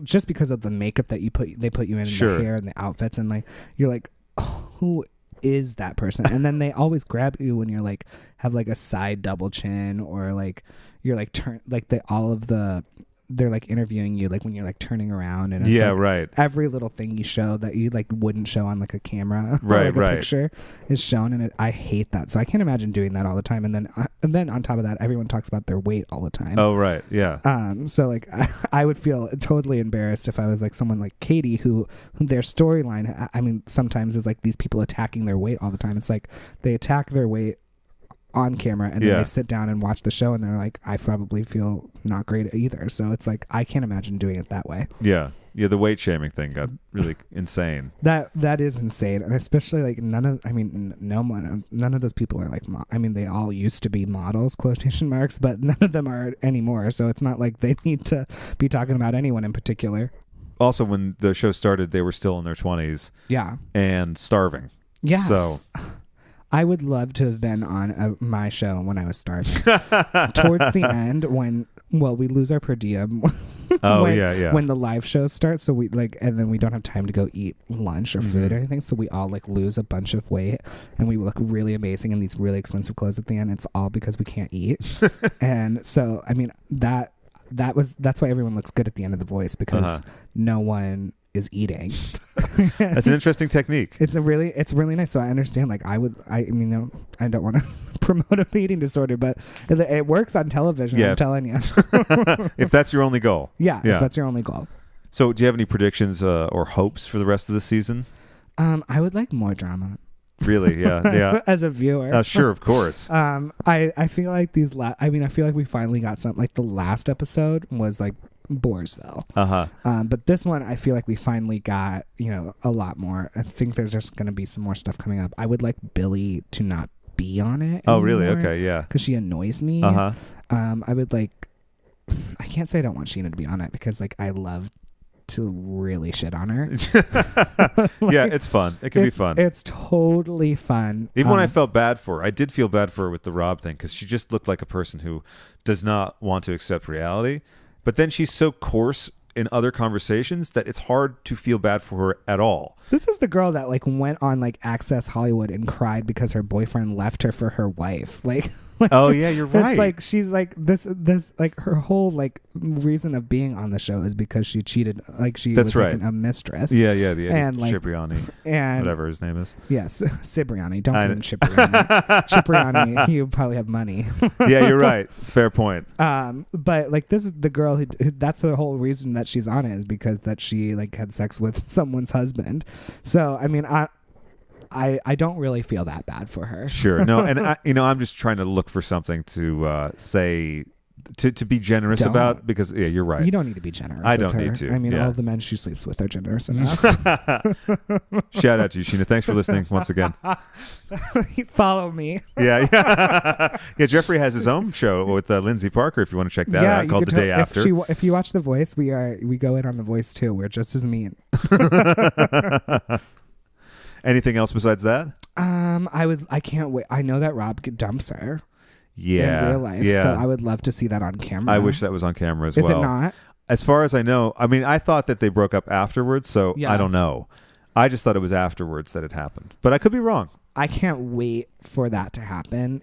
[SPEAKER 2] just because of the makeup that they put you in, the hair and the outfits, and like you're like, oh, who is that person? And then they always grab you when you're like have like a side double chin, or like you're like they're like interviewing you like when you're like turning around, and it's like every little thing you show that you like wouldn't show on like a camera or like a picture is shown, and I hate that. So I can't imagine doing that all the time. And then on top of that, everyone talks about their weight all the time.
[SPEAKER 3] Oh right, yeah.
[SPEAKER 2] So like I would feel totally embarrassed if I was like someone like Katie who their storyline, I mean, sometimes is like these people attacking their weight all the time. It's like they attack their weight on camera, and then they sit down and watch the show, and they're like, I probably feel not great either. So it's like I can't imagine doing it that way.
[SPEAKER 3] Yeah, the weight shaming thing got really insane.
[SPEAKER 2] That is insane, and especially like none of those people are like I mean, they all used to be models, quotation marks, but none of them are anymore. So it's not like they need to be talking about anyone in particular.
[SPEAKER 3] Also, when the show started, they were still in their 20s.
[SPEAKER 2] Yeah,
[SPEAKER 3] and starving.
[SPEAKER 2] Yeah.
[SPEAKER 3] So
[SPEAKER 2] I would love to have been on my show when I was starving. Towards the end, when we lose our per diem. When the live shows start, so we like, and then we don't have time to go eat lunch or food or anything, so we all like lose a bunch of weight, and we look really amazing in these really expensive clothes at the end. It's all because we can't eat. And so, I mean, that's why everyone looks good at the end of The Voice, because no one is eating.
[SPEAKER 3] That's an interesting technique.
[SPEAKER 2] It's really nice. So I understand. Like I don't want to promote an eating disorder, but it works on television. Yeah. I'm telling you.
[SPEAKER 3] If that's your only goal.
[SPEAKER 2] Yeah. If that's your only goal.
[SPEAKER 3] So do you have any predictions or hopes for the rest of the season?
[SPEAKER 2] I would like more drama.
[SPEAKER 3] Really? Yeah.
[SPEAKER 2] As a viewer.
[SPEAKER 3] Sure, of course.
[SPEAKER 2] I feel like I feel like we finally got something. Like the last episode was like Boresville. But this one, I feel like we finally got, a lot more. I think there's just going to be some more stuff coming up. I would like Billy to not be on it anymore.
[SPEAKER 3] Oh, really? Okay, yeah.
[SPEAKER 2] Because she annoys me. I would like, I can't say I don't want Scheana to be on it, because like I love to really shit on her.
[SPEAKER 3] Yeah, it's fun. It can be fun.
[SPEAKER 2] It's totally fun.
[SPEAKER 3] Even when I felt bad for her, I did feel bad for her with the Rob thing, because she just looked like a person who does not want to accept reality. But then she's so coarse in other conversations that it's hard to feel bad for her at all.
[SPEAKER 2] This is the girl that like went on like Access Hollywood and cried because her boyfriend left her for her wife. Like
[SPEAKER 3] oh yeah, you're right.
[SPEAKER 2] It's like she's like this like her whole like reason of being on the show is because she cheated. Like she was like a mistress.
[SPEAKER 3] Yeah, the
[SPEAKER 2] and like
[SPEAKER 3] Cipriani, and whatever his name is.
[SPEAKER 2] Yes, Cipriani. Don't give him Cipriani. Cipriani, you probably have money.
[SPEAKER 3] Yeah, you're right. Fair point.
[SPEAKER 2] But like this is the girl who that's the whole reason that she's on it, is because that she like had sex with someone's husband. So I mean, I don't really feel that bad for her.
[SPEAKER 3] Sure. No, and I'm just trying to look for something to say to be generous about, because you're right.
[SPEAKER 2] You don't need to be generous.
[SPEAKER 3] I don't need to.
[SPEAKER 2] I mean, all of the men she sleeps with are generous enough.
[SPEAKER 3] Shout out to you, Scheana. Thanks for listening once again.
[SPEAKER 2] Follow me.
[SPEAKER 3] Yeah. Jeffrey has his own show with Lindsay Parker, if you want to check that out, called The Day After.
[SPEAKER 2] If you watch The Voice, we go in on The Voice too. We're just as mean.
[SPEAKER 3] Anything else besides that?
[SPEAKER 2] I can't wait. I know that Rob dumps her.
[SPEAKER 3] Yeah.
[SPEAKER 2] In real life.
[SPEAKER 3] Yeah.
[SPEAKER 2] So I would love to see that on camera.
[SPEAKER 3] I wish that was on camera as well.
[SPEAKER 2] Is it not?
[SPEAKER 3] As far as I know, I mean, I thought that they broke up afterwards, so I don't know. I just thought it was afterwards that it happened, but I could be wrong.
[SPEAKER 2] I can't wait for that to happen.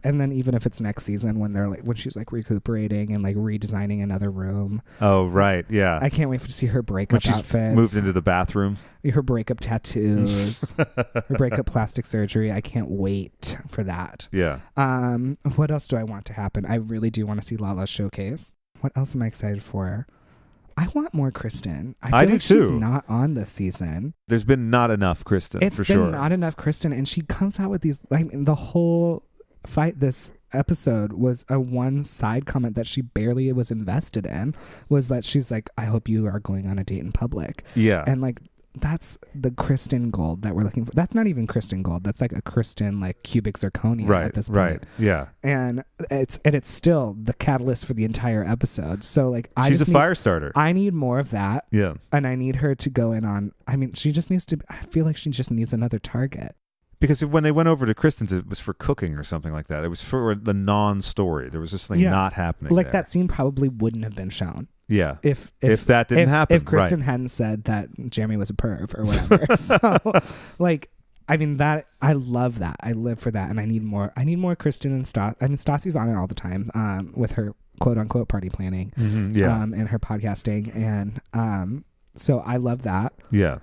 [SPEAKER 2] And then even if it's next season when they're like, when she's like recuperating and like redesigning another room.
[SPEAKER 3] Oh, right. Yeah.
[SPEAKER 2] I can't wait to see her breakup outfits.
[SPEAKER 3] Moved into the bathroom.
[SPEAKER 2] Her breakup tattoos, her breakup plastic surgery. I can't wait for that.
[SPEAKER 3] Yeah.
[SPEAKER 2] What else do I want to happen? I really do want to see Lala's showcase. What else am I excited for? I want more Kristen. I feel
[SPEAKER 3] I do
[SPEAKER 2] like she's
[SPEAKER 3] too.
[SPEAKER 2] not on this season.
[SPEAKER 3] There's been not enough Kristen,
[SPEAKER 2] It's
[SPEAKER 3] for
[SPEAKER 2] been
[SPEAKER 3] sure.
[SPEAKER 2] not enough Kristen, and she comes out with these. I mean, the whole fight this episode was a one side comment that she barely was invested in. Was that she's like, "I hope you are going on a date in public."
[SPEAKER 3] Yeah.
[SPEAKER 2] And like, that's the Kristen gold that we're looking for. That's not even Kristen gold. That's like a Kristen like cubic zirconia at this point.
[SPEAKER 3] Right. Yeah.
[SPEAKER 2] And it's still the catalyst for the entire episode. So like,
[SPEAKER 3] She's a fire starter.
[SPEAKER 2] I need more of that.
[SPEAKER 3] Yeah.
[SPEAKER 2] And I need her to go in on. I mean, she just needs to. I feel like she just needs another target.
[SPEAKER 3] Because when they went over to Kristen's, it was for cooking or something like that. It was for the non-story. There was just something not happening.
[SPEAKER 2] Like
[SPEAKER 3] there.
[SPEAKER 2] that scene probably wouldn't have been shown.
[SPEAKER 3] Yeah.
[SPEAKER 2] If
[SPEAKER 3] that didn't happen.
[SPEAKER 2] If Kristen
[SPEAKER 3] right.
[SPEAKER 2] hadn't said that Jeremy was a perv or whatever. So like, I mean, that I love that. I live for that, and I need more. I need more Kristen and Stassi. I mean, Stassi's on it all the time with her quote unquote party planning.
[SPEAKER 3] Mm-hmm, yeah.
[SPEAKER 2] And her podcasting, and so I love that.
[SPEAKER 3] Yeah.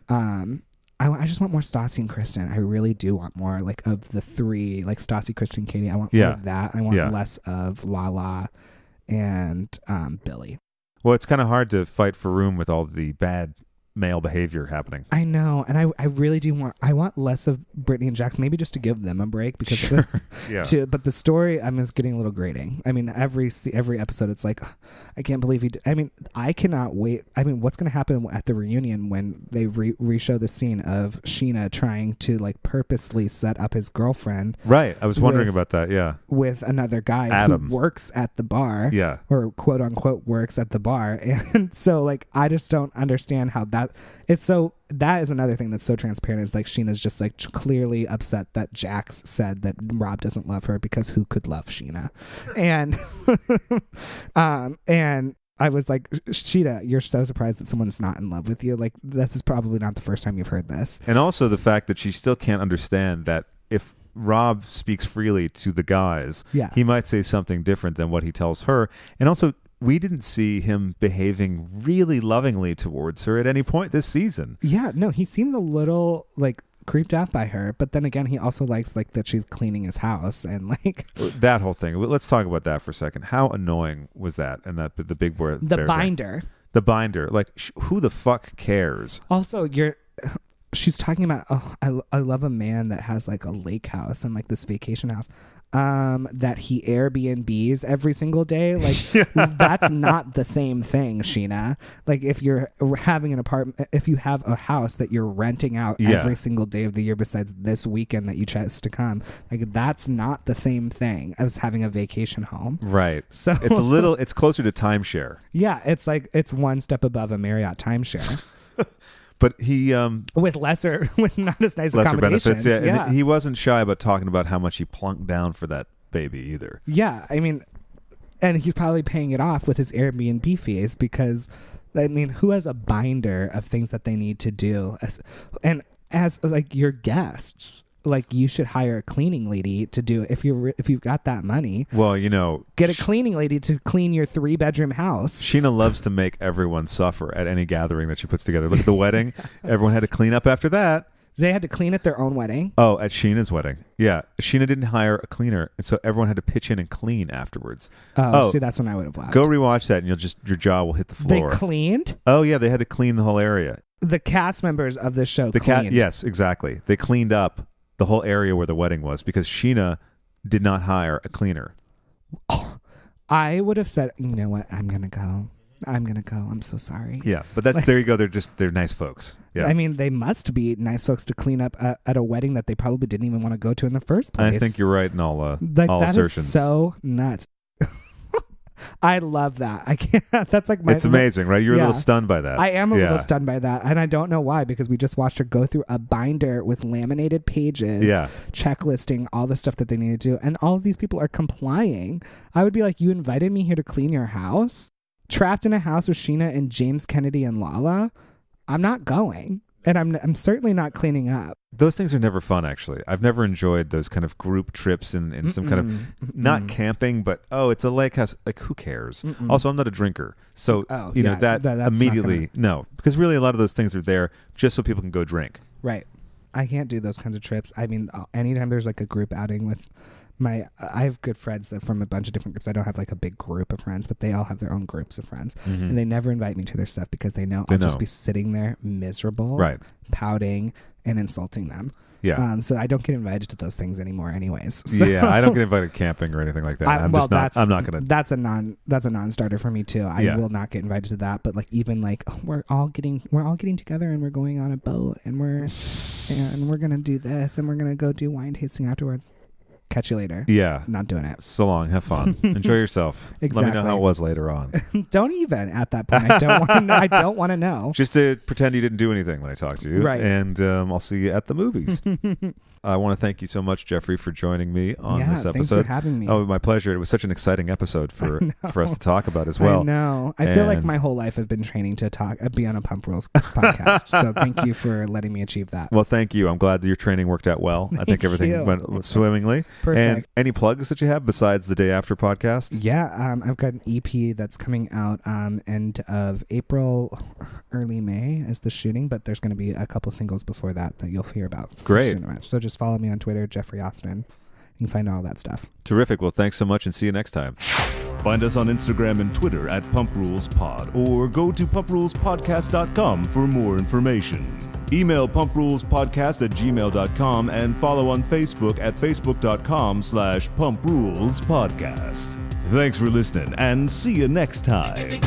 [SPEAKER 2] I just want more Stassi and Kristen. I really do want more, like, of the three, like Stassi, Kristen, Katie. I want more of that. I want less of Lala and Billy.
[SPEAKER 3] Well, it's kind of hard to fight for room with all the bad male behavior happening.
[SPEAKER 2] I know, and I really do want less of Brittany and Jax, maybe just to give them a break because but the story is getting a little grating. I mean, every episode it's like, I can't believe I mean, I cannot wait. I mean, what's going to happen at the reunion when they re-show the scene of Scheana trying to like purposely set up his girlfriend?
[SPEAKER 3] Right. I was wondering about that. Yeah.
[SPEAKER 2] With another guy
[SPEAKER 3] Adam.
[SPEAKER 2] who works at the bar.
[SPEAKER 3] Yeah.
[SPEAKER 2] Or quote unquote works at the bar. And so like, I just don't understand how that is another thing that's so transparent. It's like Sheena's just like clearly upset that Jax said that Rob doesn't love her because who could love Scheana? And and I was like, Sheena, you're so surprised that someone's not in love with you. Like, this is probably not the first time you've heard this.
[SPEAKER 3] And also the fact that she still can't understand that if Rob speaks freely to the guys, he might say something different than what he tells her. And also, we didn't see him behaving really lovingly towards her at any point this season.
[SPEAKER 2] Yeah, no, he seems a little like creeped out by her, but then again, he also likes like that she's cleaning his house and like
[SPEAKER 3] that whole thing. Let's talk about that for a second. How annoying was that? And that the big boy,
[SPEAKER 2] the binder,
[SPEAKER 3] thing? The binder. Like, who the fuck cares?
[SPEAKER 2] Also, she's talking about, I love a man that has like a lake house and like this vacation house that he Airbnbs every single day. Like, that's not the same thing, Scheana. Like, if you're having an apartment, if you have a house that you're renting out every single day of the year besides this weekend that you chose to come, like, that's not the same thing as having a vacation home. Right. So
[SPEAKER 3] it's closer to timeshare.
[SPEAKER 2] Yeah, it's like, it's one step above a Marriott timeshare.
[SPEAKER 3] But he
[SPEAKER 2] with not as nice accommodations.
[SPEAKER 3] Benefits, yeah. And he wasn't shy about talking about how much he plunked down for that baby either.
[SPEAKER 2] Yeah, I mean, and he's probably paying it off with his Airbnb fees because, I mean, who has a binder of things that they need to do? As like your guests, like, you should hire a cleaning lady to do it if you've got that money.
[SPEAKER 3] Well,
[SPEAKER 2] get a cleaning lady to clean your 3-bedroom house.
[SPEAKER 3] Scheana loves to make everyone suffer at any gathering that she puts together. Look at the wedding. Everyone had to clean up after that.
[SPEAKER 2] They had to clean at their own wedding.
[SPEAKER 3] Oh, at Sheena's wedding. Yeah. Scheana didn't hire a cleaner, and so everyone had to pitch in and clean afterwards.
[SPEAKER 2] Oh, see, that's when I would have laughed.
[SPEAKER 3] Go rewatch that, and your jaw will hit the floor.
[SPEAKER 2] They cleaned?
[SPEAKER 3] Oh, yeah. They had to clean the whole area.
[SPEAKER 2] The cast members of this show cleaned.
[SPEAKER 3] Yes, exactly. They cleaned up the whole area where the wedding was because Scheana did not hire a cleaner.
[SPEAKER 2] I would have said, you know what, I'm gonna go. I'm so sorry.
[SPEAKER 3] Yeah, but there you go. They're nice folks. Yeah.
[SPEAKER 2] I mean, they must be nice folks to clean up at a wedding that they probably didn't even want to go to in the first place.
[SPEAKER 3] I think you're right in all
[SPEAKER 2] that
[SPEAKER 3] assertions.
[SPEAKER 2] Is so nuts. I love that. I can't. That's like
[SPEAKER 3] It's amazing, right? You're a little stunned by that.
[SPEAKER 2] I am a little stunned by that, and I don't know why, because we just watched her go through a binder with laminated pages, checklisting all the stuff that they need to do, and all of these people are complying. I would be like, you invited me here to clean your house, trapped in a house with Scheana and James Kennedy and Lala. I'm not going. And I'm certainly not cleaning up.
[SPEAKER 3] Those things are never fun, actually. I've never enjoyed those kind of group trips in some kind of, not camping, but, it's a lake house. Like, who cares? Also, I'm not a drinker. So, that immediately, no. Because really, a lot of those things are there just so people can go drink.
[SPEAKER 2] Right. I can't do those kinds of trips. I mean, anytime there's like a group outing with I have good friends from a bunch of different groups. I don't have like a big group of friends, but they all have their own groups of friends. And they never invite me to their stuff because they know I'll just be sitting there miserable, pouting and insulting them.
[SPEAKER 3] Yeah.
[SPEAKER 2] So I don't get invited to those things anymore anyways. So.
[SPEAKER 3] Yeah, I don't get invited camping or anything like that. I'm not going to.
[SPEAKER 2] That's a non-starter for me too. I will not get invited to that, but like even like we're all getting together and we're going on a boat and we're going to do this and we're going to go do wine tasting afterwards. Catch you later.
[SPEAKER 3] Yeah.
[SPEAKER 2] Not doing it.
[SPEAKER 3] So long. Have fun. Enjoy yourself.
[SPEAKER 2] Exactly.
[SPEAKER 3] Let me know how it was later on.
[SPEAKER 2] Don't even at that point. I don't want to know.
[SPEAKER 3] Just to pretend you didn't do anything when I talk to you.
[SPEAKER 2] Right.
[SPEAKER 3] And I'll see you at the movies. I want to thank you so much, Jeffrey, for joining me on this episode.
[SPEAKER 2] Thanks for having me.
[SPEAKER 3] Oh, my pleasure. It was such an exciting episode for us to talk about as well.
[SPEAKER 2] I know. I feel like my whole life I've been training to be on a Pump Rules podcast. So thank you for letting me achieve that.
[SPEAKER 3] Well, thank you. I'm glad that your training worked out well. I think everything went swimmingly.
[SPEAKER 2] Perfect.
[SPEAKER 3] And any plugs that you have besides the Day After podcast?
[SPEAKER 2] Yeah, I've got an EP that's coming out end of April, early May as the shooting, but there's going to be a couple singles before that you'll hear about.
[SPEAKER 3] Great.
[SPEAKER 2] So just follow me on Twitter, Jeffery Austin. You can find all that stuff.
[SPEAKER 3] Terrific. Well, thanks so much and see you next time.
[SPEAKER 1] Find us on Instagram and Twitter at PumpRulesPod or go to PumpRulesPodcast.com for more information. Email PumpRulesPodcast@gmail.com and follow on Facebook at Facebook.com/PumpRulesPodcast. Thanks for listening and see you next time.